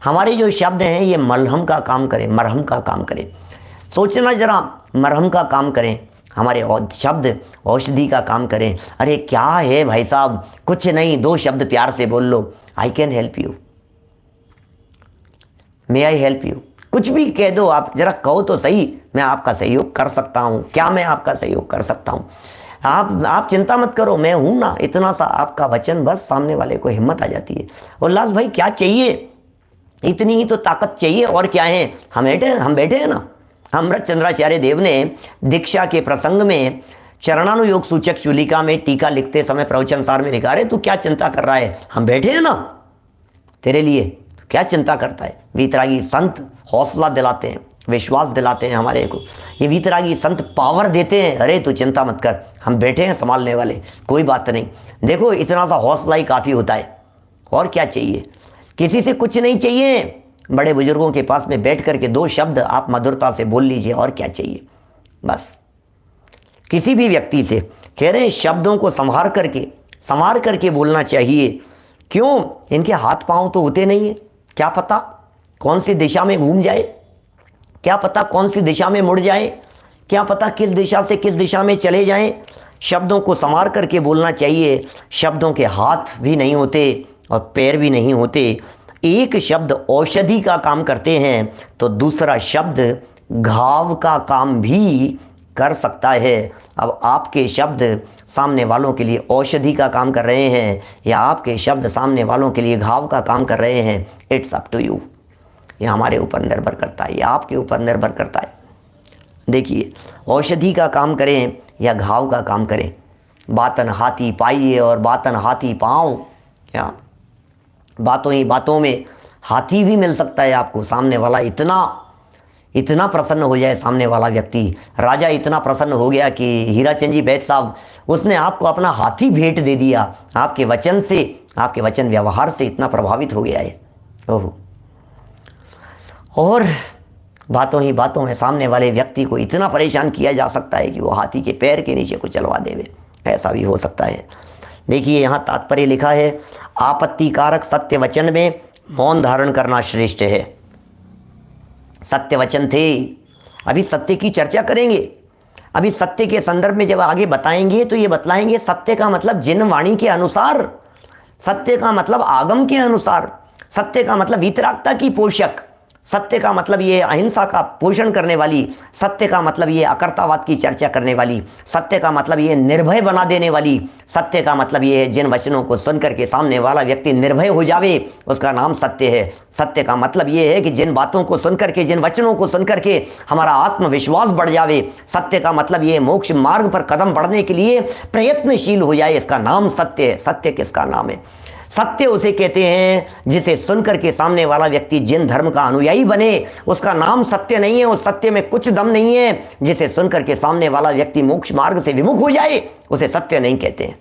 हमारे जो शब्द हैं ये मलहम का काम करें, मरहम का काम करें। सोचना जरा, मरहम का काम करें, हमारे शब्द औषधि का काम करें। अरे क्या है भाई साहब, कुछ नहीं, 2 शब्द प्यार से बोल लो, I can help you, may I help you. कुछ भी कह दो, आप जरा कहो तो सही, मैं आपका सहयोग कर सकता हूँ। क्या मैं आपका सहयोग कर सकता हूँ? आप चिंता मत करो, मैं हूँ ना। इतना सा आपका वचन, बस सामने वाले को हिम्मत आ जाती है। उल्लास भाई क्या चाहिए? इतनी ही तो ताकत चाहिए, और क्या है? हम बैठे हैं ना। अमृत चंद्राचार्य देव ने दीक्षा के प्रसंग में चरणानुयोग सूचक चूलिका में टीका लिखते समय प्रवचन सार में लिखा, रहे तू क्या चिंता कर रहा है, हम बैठे हैं ना तेरे लिए, क्या चिंता करता है? वीतरागी संत हौसला दिलाते हैं, विश्वास दिलाते हैं हमारे को। ये वीतरागी संत पावर देते हैं, अरे तू चिंता मत कर, हम बैठे हैं संभालने वाले, कोई बात नहीं। देखो इतना सा हौसला ही काफ़ी होता है, और क्या चाहिए? किसी से कुछ नहीं चाहिए। बड़े बुजुर्गों के पास में बैठ करके 2 शब्द आप मधुरता से बोल लीजिए, और क्या चाहिए? बस किसी भी व्यक्ति से कह रहे हैं शब्दों को संभार करके बोलना चाहिए। क्यों? इनके हाथ पांव तो होते नहीं है, क्या पता कौन सी दिशा में घूम जाए, क्या पता कौन सी दिशा में मुड़ जाए, क्या पता किस दिशा से किस दिशा में चले जाएं। शब्दों को संभार करके बोलना चाहिए। शब्दों के हाथ भी नहीं होते और पैर भी नहीं होते। एक शब्द औषधि का काम करते हैं तो दूसरा शब्द घाव का काम भी कर सकता है। अब आपके शब्द सामने वालों के लिए औषधि का काम कर रहे हैं या आपके शब्द सामने वालों के लिए घाव का काम कर रहे हैं, इट्स अप टू यू। ये हमारे ऊपर निर्भर करता है, ये आपके ऊपर निर्भर करता है। देखिए, औषधि का काम करें या घाव का काम करें, बातन हाथी पाइए और बातन हाथी पाँव। क्या बातों ही बातों में हाथी भी मिल सकता है आपको। सामने वाला इतना प्रसन्न हो जाए, सामने वाला व्यक्ति, राजा इतना प्रसन्न हो गया कि हीराचंद जी बैद साहब, उसने आपको अपना हाथी भेंट दे दिया। आपके वचन से, आपके वचन व्यवहार से इतना प्रभावित हो गया है। ओहो। और बातों ही बातों में सामने वाले व्यक्ति को इतना परेशान किया जा सकता है कि वो हाथी के पैर के नीचे को चलवा देवे, ऐसा भी हो सकता है। देखिए यहाँ तात्पर्य लिखा है, आपत्तिकारक सत्य वचन में मौन धारण करना श्रेष्ठ है। सत्य वचन थे, अभी सत्य की चर्चा करेंगे। अभी सत्य के संदर्भ में जब आगे बताएंगे तो ये बतलाएंगे सत्य का मतलब जिन वाणी के अनुसार, सत्य का मतलब आगम के अनुसार, सत्य का मतलब वीतरागता की पोषक, सत्य का मतलब ये अहिंसा का पोषण करने वाली, सत्य का मतलब ये अकर्तावाद की चर्चा करने वाली, सत्य का मतलब ये निर्भय बना देने वाली, सत्य का मतलब ये है जिन वचनों को सुनकर के सामने वाला व्यक्ति निर्भय हो जावे, उसका नाम सत्य है। सत्य का मतलब ये है कि जिन बातों को सुनकर के, जिन वचनों को सुनकर के हमारा आत्मविश्वास बढ़ जावे। सत्य का मतलब ये मोक्ष मार्ग पर कदम बढ़ने के लिए प्रयत्नशील हो जाए, इसका नाम सत्य है। सत्य किसका नाम है? सत्य उसे कहते हैं जिसे सुनकर के सामने वाला व्यक्ति जिन धर्म का अनुयायी बने, उसका नाम सत्य नहीं है, उस सत्य में कुछ दम नहीं है। जिसे सुनकर के सामने वाला व्यक्ति मोक्ष मार्ग से विमुख हो जाए, उसे सत्य नहीं कहते हैं।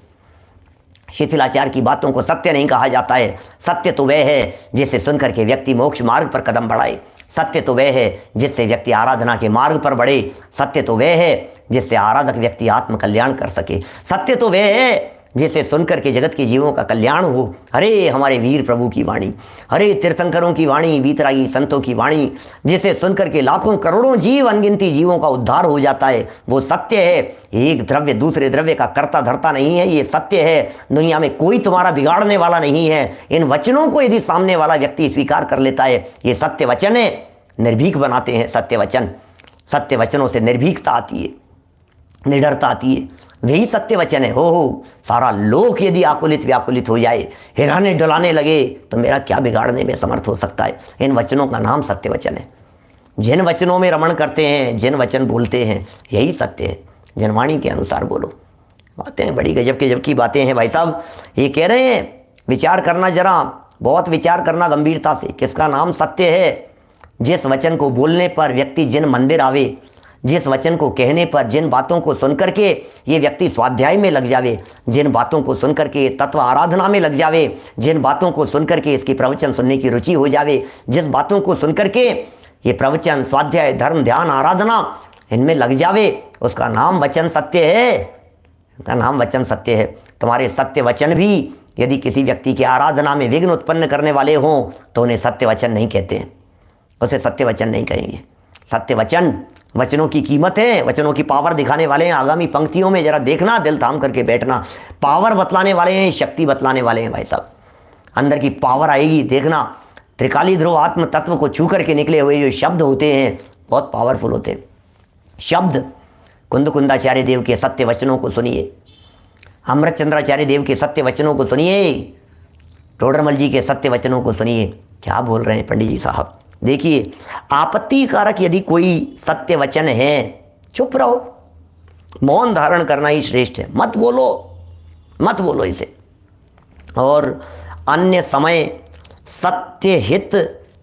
शिथिलाचार की बातों को सत्य नहीं कहा जाता है। सत्य तो वह है जिसे सुनकर के व्यक्ति मोक्ष मार्ग पर कदम बढ़ाए। सत्य तो वह है जिससे व्यक्ति आराधना के मार्ग पर बढ़े। सत्य तो वह है जिससे आराधक व्यक्ति आत्म कल्याण कर सके। सत्य तो वह है जिसे सुनकर के जगत के जीवों का कल्याण हो। अरे हमारे वीर प्रभु की वाणी, अरे तीर्थंकरों की वाणी, वीतरागी संतों की वाणी, जिसे सुनकर के लाखों करोड़ों जीव, अनगिनती जीवों का उद्धार हो जाता है। वो सत्य है, एक द्रव्य दूसरे द्रव्य का कर्ता धर्ता नहीं है, ये सत्य है। दुनिया में कोई तुम्हारा बिगाड़ने वाला नहीं है। इन वचनों को यदि सामने वाला व्यक्ति स्वीकार कर लेता है, ये सत्य वचन है, निर्भीक बनाते हैं सत्य वचन। सत्य वचनों से निर्भीकता आती है, निडरता आती है, वही सत्य वचन है। हो सारा लोक यदि आकुलित व्याकुलित हो जाए, हिलाने डुलाने लगे, तो मेरा क्या बिगाड़ने में समर्थ हो सकता है। इन वचनों का नाम सत्य वचन है। जिन वचनों में रमण करते हैं, जिन वचन बोलते हैं, यही सत्य है। जनवाणी के अनुसार बोलो। बातें बड़ी गजब की बातें हैं भाई साहब। ये कह रहे हैं विचार करना, जरा बहुत विचार करना गंभीरता से। किसका नाम सत्य है? जिस वचन को बोलने पर व्यक्ति जिन मंदिर आवे, जिस वचन को कहने पर, जिन बातों को सुनकर के ये व्यक्ति स्वाध्याय में लग जावे, जिन बातों को सुनकर के तत्व आराधना में लग जावे, जिन बातों को सुनकर के इसकी प्रवचन सुनने की रुचि हो जावे, जिस बातों को सुनकर के ये प्रवचन, स्वाध्याय, धर्म, ध्यान, आराधना इनमें लग जावे, उसका नाम वचन सत्य है। उसका नाम वचन सत्य है। तुम्हारे सत्य वचन भी यदि किसी व्यक्ति की आराधना में विघ्न उत्पन्न करने वाले हों, तो उन्हें सत्य वचन नहीं कहते हैं, उसे सत्य वचन नहीं कहेंगे। सत्य वचन, वचनों की कीमत है, वचनों की पावर दिखाने वाले हैं। आगामी पंक्तियों में जरा देखना, दिल थाम करके बैठना। पावर बतलाने वाले हैं, शक्ति बतलाने वाले हैं भाई साहब। अंदर की पावर आएगी, देखना। त्रिकाली ध्रुव आत्म तत्व को छू करके निकले हुए जो शब्द होते हैं, बहुत पावरफुल होते हैं शब्द। कुंद कुंदाचार्य देव के सत्य वचनों को सुनिए, अमृत चंद्राचार्य देव के सत्य वचनों को सुनिए, टोडरमल जी के सत्य वचनों को सुनिए। क्या बोल रहे हैं पंडित जी साहब? देखिए, आपत्तिकारक यदि कोई सत्य वचन है, चुप रहो, मौन धारण करना ही श्रेष्ठ है। मत बोलो इसे। और अन्य समय सत्य, हित,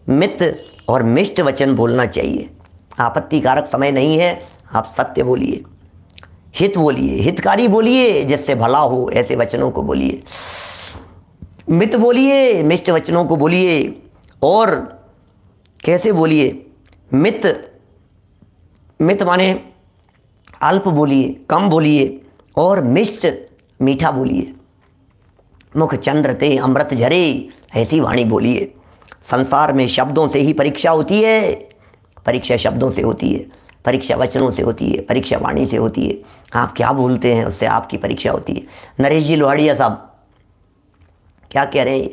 मित और मिष्ट वचन बोलना चाहिए। आपत्तिकारक समय नहीं है, आप सत्य बोलिए, हित बोलिए, हितकारी बोलिए, जिससे भला हो, ऐसे वचनों को बोलिए। मित बोलिए, मिष्ट वचनों को बोलिए। और कैसे बोलिए? मित माने अल्प बोलिए, कम बोलिए, और मिष्ट मीठा बोलिए। मुख चंद्र ते अमृत झरे, ऐसी वाणी बोलिए। संसार में शब्दों से ही परीक्षा होती है। परीक्षा शब्दों से होती है, परीक्षा वचनों से होती है, परीक्षा वाणी से होती है। आप क्या बोलते हैं, उससे आपकी परीक्षा होती है। नरेश जी लोहाड़िया साहब क्या कह रहे हैं?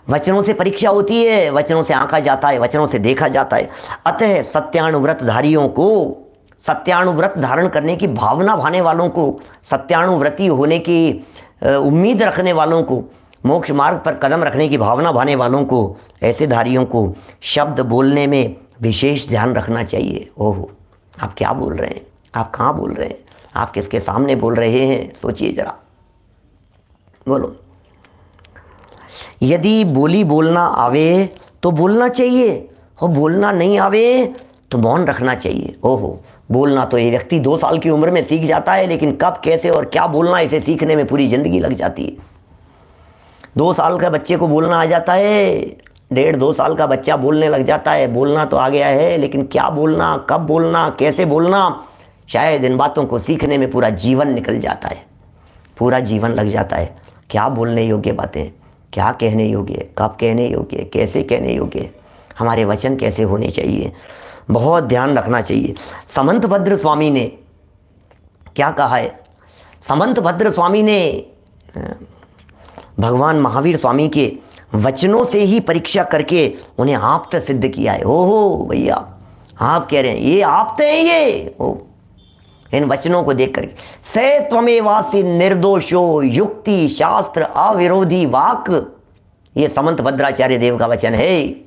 वचनों से परीक्षा होती है, वचनों से आंका जाता है, वचनों से देखा जाता है। अतः सत्यानुव्रतधारियों को, सत्यानुव्रत धारण करने की भावना भाने वालों को, सत्यानुव्रती होने की उम्मीद रखने वालों को, मोक्ष मार्ग पर कदम रखने की भावना भाने वालों को, ऐसे धारियों को शब्द बोलने में विशेष ध्यान रखना चाहिए। ओहो, आप क्या बोल रहे हैं? आप कहाँ बोल रहे हैं? आप किसके सामने बोल रहे हैं? सोचिए जरा, बोलो। यदि बोलना आवे तो बोलना चाहिए, और बोलना नहीं आवे तो मौन रखना चाहिए। ओहो, बोलना तो ये व्यक्ति 2 साल की उम्र में सीख जाता है, लेकिन कब, कैसे और क्या बोलना, इसे सीखने में पूरी ज़िंदगी लग जाती है। 2 साल का बच्चे को बोलना आ जाता है, 1.5-2 साल का बच्चा बोलने लग जाता है। बोलना तो आ गया है, लेकिन क्या बोलना, कब बोलना, कैसे बोलना, शायद इन बातों को सीखने में पूरा जीवन निकल जाता है, पूरा जीवन लग जाता है। क्या बोलने योग्य बातें, क्या कहने योग्य, कब कहने योग्य, कैसे कहने योग्य, हमारे वचन कैसे होने चाहिए, बहुत ध्यान रखना चाहिए। समंतभद्र स्वामी ने क्या कहा है? समंतभद्र स्वामी ने भगवान महावीर स्वामी के वचनों से ही परीक्षा करके उन्हें आप्त सिद्ध किया है। ओहो भैया, आप कह रहे हैं ये आप्त है ये। ओ, इन वचनों को देख करके, से त्वमेवासि निर्दोषो युक्ति शास्त्र अविरोधी वाक, ये समंत भद्राचार्य देव का वचन है।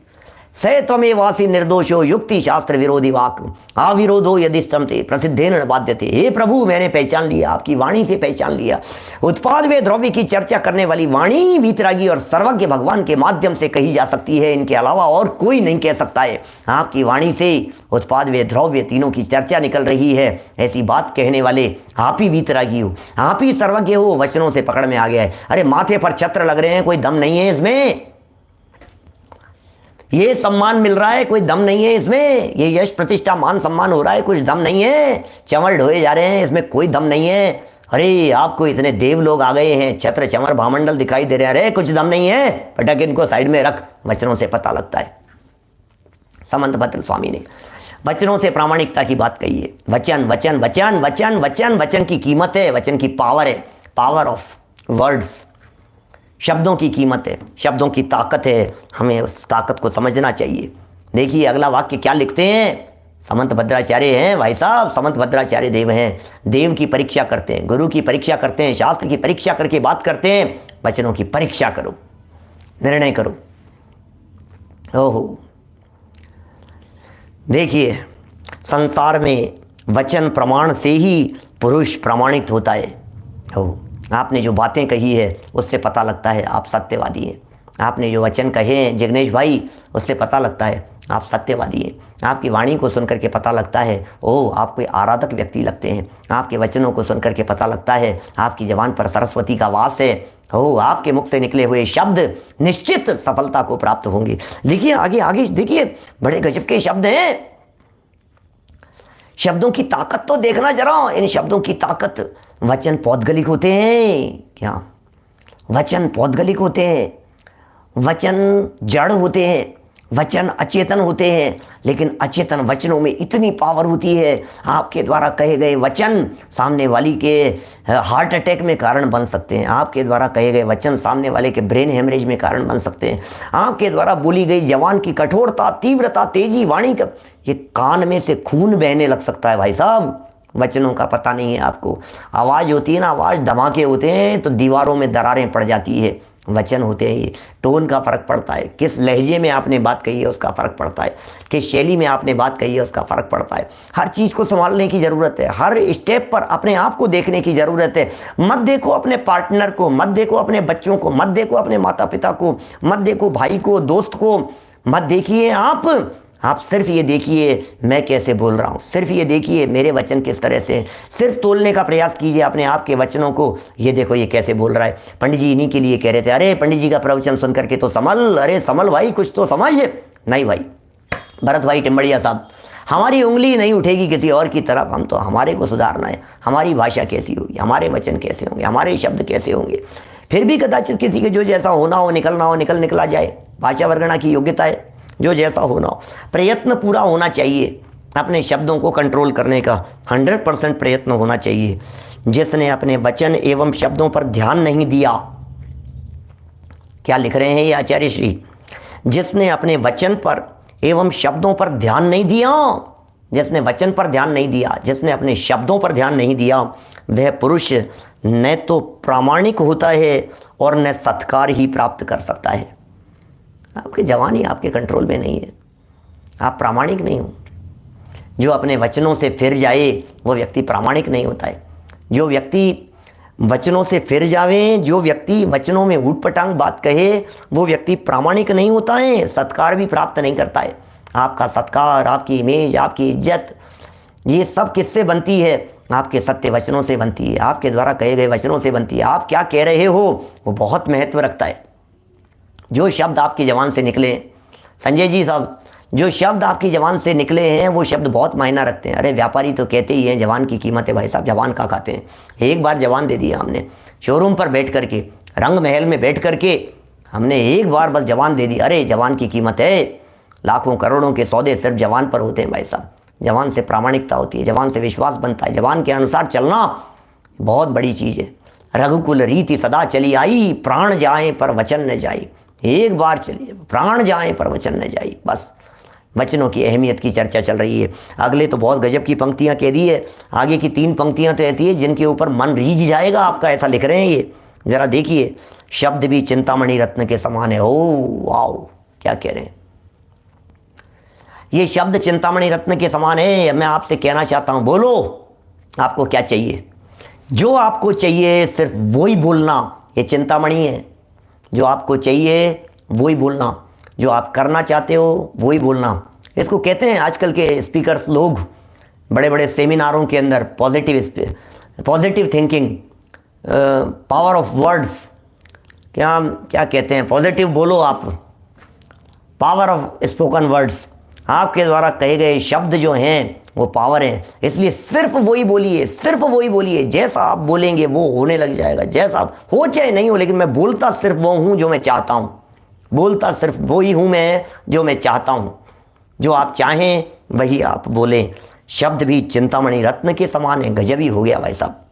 से त्वमेवासि निर्दोषो युक्ति शास्त्र विरोधी वाक अविरोधो यदिष्टमते प्रसिद्धेन न बाध्यते। हे प्रभु, मैंने पहचान लिया, आपकी वाणी से पहचान लिया। उत्पाद वे द्रव्य की चर्चा करने वाली वाणी वीतरागी और सर्वज्ञ भगवान के माध्यम से कही जा सकती है, इनके अलावा और कोई नहीं कह सकता है। आपकी वाणी से उत्पाद वे द्रव्य तीनों की चर्चा निकल रही है। ऐसी बात कहने वाले आप ही वीतरागी हो, आप ही सर्वज्ञ हो। वचनों से पकड़ में आ गया है। अरे माथे पर छत्र लग रहे हैं, कोई दम नहीं है इसमें। ये सम्मान मिल रहा है, कोई दम नहीं है इसमें। ये यश प्रतिष्ठा मान सम्मान हो रहा है, कुछ दम नहीं है। चंवर ढोए जा रहे हैं, इसमें कोई दम नहीं है। अरे आपको इतने देव लोग आ गए हैं, छत्र चमर भामंडल दिखाई दे रहे हैं, अरे कुछ दम नहीं है, पटक इनको साइड में रख। वचनों से पता लगता है। समंत भद्र स्वामी ने वचनों से प्रामाणिकता की बात कही है। वचन वचन वचन वचन वचन वचन की कीमत है, वचन की पावर है, पावर ऑफ वर्ड्स। शब्दों की कीमत है, शब्दों की ताकत है, हमें उस ताकत को समझना चाहिए। देखिए अगला वाक्य क्या लिखते हैं, समंत भद्राचार्य हैं भाई साहब, समंत भद्राचार्य देव हैं। देव की परीक्षा करते हैं, गुरु की परीक्षा करते हैं, शास्त्र की परीक्षा करके बात करते हैं। वचनों की परीक्षा करो, निर्णय करो। ओहो, देखिए संसार में वचन प्रमाण से ही पुरुष प्रमाणित होता है। ओह, आपने जो बातें कही है उससे पता लगता है आप सत्यवादी हैं। आपने जो वचन कहे हैं जिग्नेश भाई, उससे पता लगता है आप सत्यवादी हैं। आपकी वाणी को सुनकर के पता लगता है ओह आप कोई आराधक व्यक्ति लगते हैं। आपके वचनों को सुनकर के पता लगता है आपकी ज़बान पर सरस्वती का वास है। ओह आपके मुख से निकले हुए शब्द निश्चित सफलता को प्राप्त होंगे। लिखिए आगे आगे देखिए, बड़े गजब के शब्द हैं। शब्दों की ताकत तो देखना जरा, इन शब्दों की ताकत। वचन पौद्गलिक होते हैं क्या? वचन पौद्गलिक होते हैं, वचन जड़ होते हैं, वचन अचेतन होते हैं, लेकिन अचेतन वचनों में इतनी पावर होती है। आपके द्वारा कहे गए वचन सामने वाली के हार्ट अटैक में कारण बन सकते हैं। आपके द्वारा कहे गए वचन सामने वाले के ब्रेन हेमरेज में कारण बन सकते हैं। आपके द्वारा बोली गई जवान की कठोरता, तीव्रता, तेजी वाणी का, ये कान में से खून बहने लग सकता है भाई साहब। वचनों का पता नहीं है आपको। आवाज़ होती है ना, आवाज़ धमाके होते हैं तो दीवारों में दरारें पड़ जाती है। वचन होते हैं ये, टोन का फ़र्क पड़ता है, किस लहजे में आपने बात कही है उसका फ़र्क पड़ता है, किस शैली में आपने बात कही है उसका फ़र्क पड़ता है। हर चीज़ को संभालने की ज़रूरत है, हर स्टेप पर अपने आप को देखने की ज़रूरत है। मत देखो अपने पार्टनर को, मत देखो अपने बच्चों को, मत देखो अपने माता पिता को, मत देखो भाई को, दोस्त को, मत देखिए आप सिर्फ ये देखिए मैं कैसे बोल रहा हूँ, सिर्फ ये देखिए मेरे वचन किस तरह से, सिर्फ तोलने का प्रयास कीजिए अपने आप के वचनों को। ये देखो ये कैसे बोल रहा है। पंडित जी इन्हीं के लिए कह रहे थे, अरे पंडित जी का प्रवचन सुन करके तो संभल, अरे संभल भाई कुछ तो समझ। नहीं भाई भरत भाई टिम्बड़िया साहब, हमारी उंगली नहीं उठेगी किसी और की तरफ। हम तो हमारे को सुधारना है। हमारी भाषा कैसी होगी, हमारे वचन कैसे होंगे, हमारे शब्द कैसे होंगे। फिर भी कदाचित किसी के जो जैसा होना हो, निकलना हो, निकला जाए। भाषा वर्गणा की योग्यता है, जो जैसा होना हो। प्रयत्न पूरा होना चाहिए अपने शब्दों को कंट्रोल करने का, 100% प्रयत्न होना चाहिए। जिसने अपने वचन एवं शब्दों पर ध्यान नहीं दिया, क्या लिख रहे हैं ये आचार्य श्री, जिसने अपने वचन पर एवं शब्दों पर ध्यान नहीं दिया, जिसने वचन पर ध्यान नहीं दिया, जिसने अपने शब्दों पर ध्यान नहीं दिया, वह पुरुष न तो प्रामाणिक होता है और न सत्कार ही प्राप्त कर सकता है। आपकी जवानी आपके कंट्रोल में नहीं है, आप प्रामाणिक नहीं हो। जो अपने वचनों से फिर जाए वो व्यक्ति प्रामाणिक नहीं होता है। जो व्यक्ति वचनों से फिर जावे, जो व्यक्ति वचनों में ऊटपटांग बात कहे, वो व्यक्ति प्रामाणिक नहीं होता है, सत्कार भी प्राप्त नहीं करता है। आपका सत्कार, आपकी इमेज, आपकी इज्जत, ये सब किससे बनती है? आपके सत्य वचनों से बनती है, आपके द्वारा कहे गए वचनों से बनती है। आप क्या कह रहे हो वो बहुत महत्व रखता है। जो शब्द आपकी ज़बान से निकले, संजय जी साहब, जो शब्द आपकी ज़बान से निकले हैं वो शब्द बहुत मायना रखते हैं। अरे व्यापारी तो कहते ही हैं ज़बान की कीमत है भाई साहब, ज़बान का खाते हैं। एक बार ज़बान दे दिया हमने, शोरूम पर बैठ करके, रंग महल में बैठ करके हमने एक बार बस ज़बान दे दी। अरे ज़बान की कीमत है, लाखों करोड़ों के सौदे सिर्फ ज़बान पर होते हैं भाई साहब। ज़बान से प्रामाणिकता होती है, ज़बान से विश्वास बनता है, ज़बान के अनुसार चलना बहुत बड़ी चीज़ है। रघुकुल रीति सदा चली आई, प्राण जाए पर वचन न जाए। एक बार चलिए, प्राण जाए पर वचन न जाए। बस वचनों की अहमियत की चर्चा चल रही है। अगले तो बहुत गजब की पंक्तियां कह दी है, आगे की 3 पंक्तियां तो ऐसी है जिनके ऊपर मन रीझ जाएगा आपका, ऐसा लिख रहे हैं ये। जरा देखिए, शब्द भी चिंतामणि रत्न के समान है। ओ वाओ, क्या कह रहे हैं, ये शब्द चिंतामणि रत्न के समान है। मैं आपसे कहना चाहता हूं, बोलो आपको क्या चाहिए। जो आपको चाहिए सिर्फ वही बोलना, ये चिंतामणि है। जो आपको चाहिए वही बोलना, जो आप करना चाहते हो वही बोलना। इसको कहते हैं आजकल के स्पीकर्स लोग बड़े बड़े सेमिनारों के अंदर, positive thinking, power of words, क्या कहते हैं, पॉजिटिव बोलो आप, पावर ऑफ स्पोकन वर्ड्स। आपके द्वारा कहे गए शब्द जो हैं वो पावर है, इसलिए सिर्फ वही बोलिए, सिर्फ वही बोलिए। जैसा आप बोलेंगे वो होने लग जाएगा, जैसा आप हो चाहे नहीं हो, लेकिन मैं बोलता सिर्फ वो हूँ जो मैं चाहता हूँ, बोलता सिर्फ वही हूँ मैं जो मैं चाहता हूँ। जो आप चाहें वही आप बोलें। शब्द भी चिंतामणि रत्न के समान है। गजब ही हो गया भाई साहब,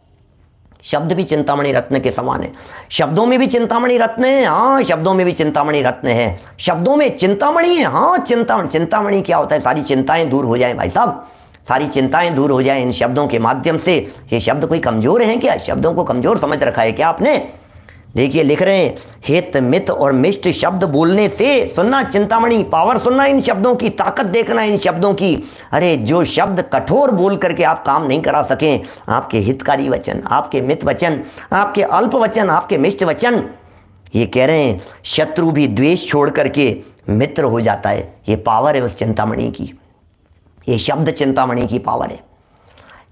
शब्द भी चिंतामणि रत्न के समान है। शब्दों में भी चिंतामणि रत्न है, हाँ शब्दों में भी चिंतामणि रत्न है। शब्दों में चिंतामणि है, हाँ चिंतामणि क्या होता है? सारी चिंताएं दूर हो जाएं भाई साहब, सारी चिंताएं दूर हो जाएं इन शब्दों के माध्यम से। ये शब्द कोई कमज़ोर हैं क्या? शब्दों को कमज़ोर समझ रखा है क्या आपने? देखिए लिख रहे हैं, हित मित और मिष्ट शब्द बोलने से, सुनना चिंतामणि, पावर सुनना इन शब्दों की, ताकत देखना इन शब्दों की। अरे जो शब्द कठोर बोल करके आप काम नहीं करा सकें, आपके हितकारी वचन, आपके मित वचन, आपके अल्प वचन, आपके मिष्ट वचन, ये कह रहे हैं शत्रु भी द्वेष छोड़ करके मित्र हो जाता है। ये पावर है उस चिंतामणि की, ये शब्द चिंतामणि की पावर है,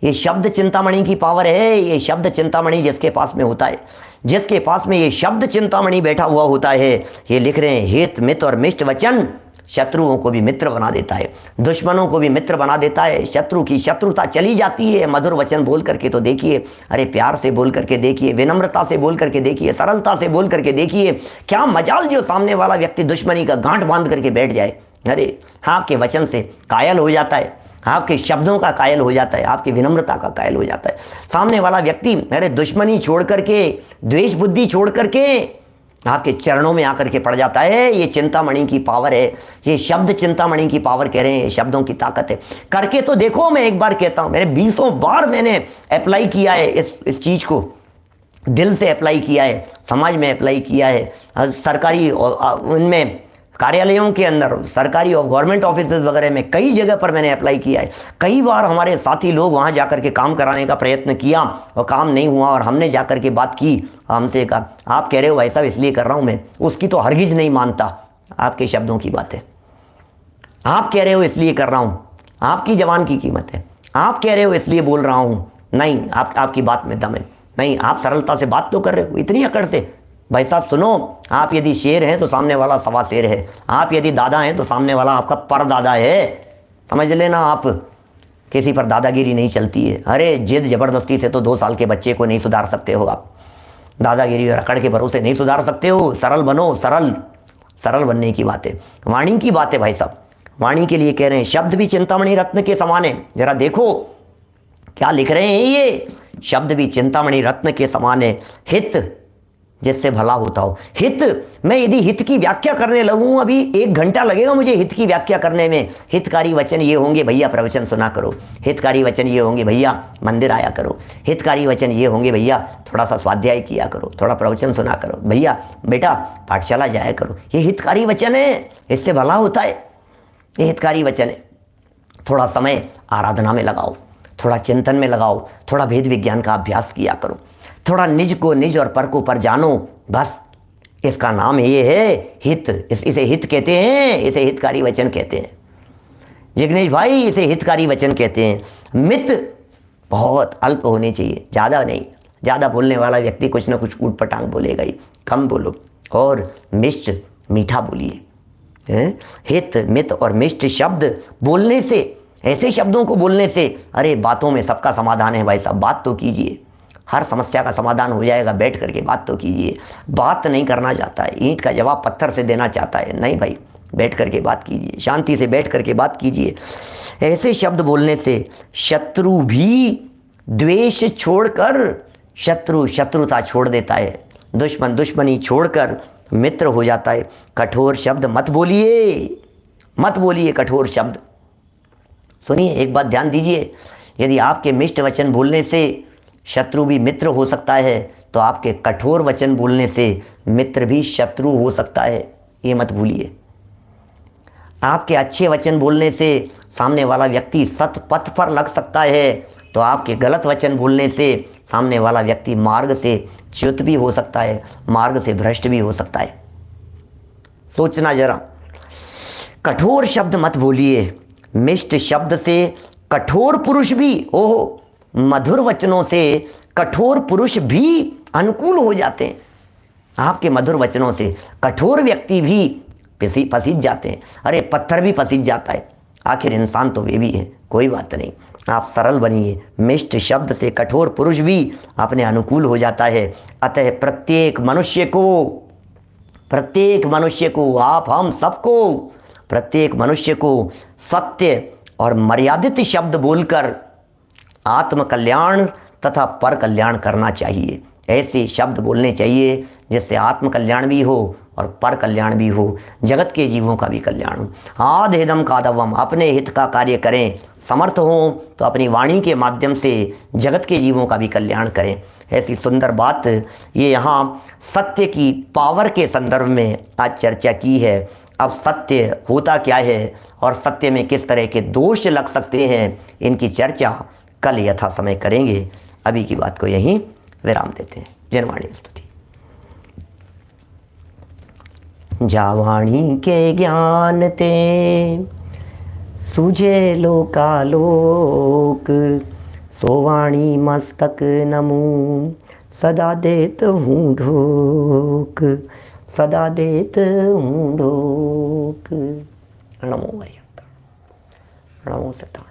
ये शब्द चिंतामणि की पावर है। ये शब्द चिंतामणि जिसके पास में होता है, जिसके पास में ये शब्द चिंतामणि बैठा हुआ होता है, ये लिख रहे हैं हित मित और मिष्ट वचन शत्रुओं को भी मित्र बना देता है, दुश्मनों को भी मित्र बना देता है। शत्रु की शत्रुता चली जाती है मधुर वचन बोल करके। तो देखिए, अरे प्यार से बोल करके देखिए, विनम्रता से बोल करके देखिए, सरलता से बोल करके देखिए, क्या मजाल जो सामने वाला व्यक्ति दुश्मनी का गांठ बांध करके बैठ जाए। अरे आपके वचन से कायल हो जाता है, आपके शब्दों का कायल हो जाता है, आपकी विनम्रता का कायल हो जाता है सामने वाला व्यक्ति। अरे दुश्मनी छोड़ करके, द्वेष बुद्धि छोड़ करके आपके चरणों में आकर के पड़ जाता है। ये चिंतामणि की पावर है, ये शब्द चिंतामणि की पावर कह रहे हैं, ये शब्दों की ताकत है। करके तो देखो, मैं एक बार कहता हूँ, मैंने 20 बार मैंने अप्लाई किया है इस चीज़ को, दिल से अप्लाई किया है, समाज में अप्लाई किया है, सरकारी उनमें कार्यालयों के अंदर, सरकारी और गवर्नमेंट ऑफिसेज वगैरह में कई जगह पर मैंने अप्लाई किया है। कई बार हमारे साथी लोग वहाँ जाकर के काम कराने का प्रयत्न किया और काम नहीं हुआ, और हमने जाकर के बात की, हमसे कहा आप कह रहे हो भाई साहब इसलिए कर रहा हूँ मैं, उसकी तो हरगिज नहीं मानता। आपके शब्दों की बात है, आप कह रहे हो इसलिए कर रहा हूँ, आपकी जबान की कीमत है, आप कह रहे हो इसलिए बोल रहा हूँ, नहीं आपकी बात में दम है, नहीं आप सरलता से बात तो कर रहे हो, इतनी अकड़ से। भाई साहब सुनो, आप यदि शेर हैं तो सामने वाला सवा शेर है, आप यदि दादा हैं तो सामने वाला आपका परदादा है। समझ लेना, आप किसी पर दादागिरी नहीं चलती है। अरे जिद ज़बरदस्ती से तो 2 साल के बच्चे को नहीं सुधार सकते हो आप, दादागिरी और अकड़ के भरोसे नहीं सुधार सकते हो। सरल बनो, सरल बनने की बात है, वाणी की बात है भाई साहब। वाणी के लिए कह रहे हैं शब्द भी चिंतामणि रत्न के समान है। जरा देखो क्या लिख रहे हैं, ये शब्द भी चिंतामणि रत्न के समान है। हित जिससे भला होता हो, हित, मैं यदि हित की व्याख्या करने लगूं, अभी 1 घंटा लगेगा मुझे हित की व्याख्या करने में। हितकारी वचन ये होंगे, भैया प्रवचन सुना करो। हितकारी वचन ये होंगे, भैया मंदिर आया करो। हितकारी वचन ये होंगे, भैया थोड़ा सा स्वाध्याय किया करो, थोड़ा प्रवचन सुना करो, भैया बेटा पाठशाला जाया करो। ये हितकारी वचन है, इससे भला होता है, ये हितकारी वचन है। थोड़ा समय आराधना में लगाओ, थोड़ा चिंतन में लगाओ, थोड़ा भेद विज्ञान का अभ्यास किया करो, थोड़ा निज को निज और पर को पर जानो, बस इसका नाम ये है हित। इसे हित कहते हैं, इसे हितकारी वचन कहते हैं। जिग्नेश भाई, इसे हितकारी वचन कहते हैं। मित बहुत अल्प होने चाहिए, ज़्यादा नहीं। ज़्यादा बोलने वाला व्यक्ति कुछ ना कुछ ऊट पटांग बोलेगा ही, कम बोलो। और मिष्ट, मीठा बोलिए। हित मित और मिष्ट शब्द बोलने से, ऐसे शब्दों को बोलने से, अरे बातों में सबका समाधान है भाई साहब। बात तो कीजिए, हर समस्या का समाधान हो जाएगा, बैठ करके बात तो कीजिए। बात नहीं करना चाहता है, ईंट का जवाब पत्थर से देना चाहता है, नहीं भाई, बैठ करके बात कीजिए, शांति से बैठ करके बात कीजिए। ऐसे शब्द बोलने से शत्रु भी द्वेष छोड़कर, शत्रुता छोड़ देता है, दुश्मन दुश्मनी छोड़कर मित्र हो जाता है। कठोर शब्द मत बोलिए, मत बोलिए कठोर शब्द। सुनिए, एक बात ध्यान दीजिए, यदि आपके मिष्ट वचन बोलने से शत्रु भी मित्र हो सकता है, तो आपके कठोर वचन बोलने से मित्र भी शत्रु हो सकता है, ये मत भूलिए। आपके अच्छे वचन बोलने से सामने वाला व्यक्ति सतपथ पर लग सकता है, तो आपके गलत वचन बोलने से सामने वाला व्यक्ति मार्ग से च्युत भी हो सकता है, मार्ग से भ्रष्ट भी हो सकता है। सोचना जरा, कठोर शब्द मत बोलिए। मिष्ट शब्द से कठोर पुरुष भी, ओहो, मधुर वचनों से कठोर पुरुष भी अनुकूल हो जाते हैं। आपके मधुर वचनों से कठोर व्यक्ति भी पसीज जाते हैं। अरे पत्थर भी पसीज जाता है, आखिर इंसान तो वे भी है, कोई बात नहीं, आप सरल बनिए। मिष्ट शब्द से कठोर पुरुष भी अपने अनुकूल हो जाता है। अतः प्रत्येक मनुष्य को आप हम सबको, प्रत्येक मनुष्य को सत्य और मर्यादित शब्द बोलकर आत्मकल्याण तथा पर कल्याण करना चाहिए। ऐसे शब्द बोलने चाहिए जिससे आत्म कल्याण भी हो और पर कल्याण भी हो, जगत के जीवों का भी कल्याण हो। आधेदम कादवम, अपने हित का कार्य करें, समर्थ हों तो अपनी वाणी के माध्यम से जगत के जीवों का भी कल्याण करें। ऐसी सुंदर बात ये यहाँ सत्य की पावर के संदर्भ में आज चर्चा की है। अब सत्य होता क्या है और सत्य में किस तरह के दोष लग सकते हैं, इनकी चर्चा कल यथा समय करेंगे। अभी की बात को यहीं विराम देते हैं। जनवाणी स्तुति। जावाणी के ज्ञान ते सुझे लोकालोक, सोवाणी मस्तक नमू सदा देत हूँ ढोक, सदा देत हूँ ढोक। नमो हरिहर, नमो सता।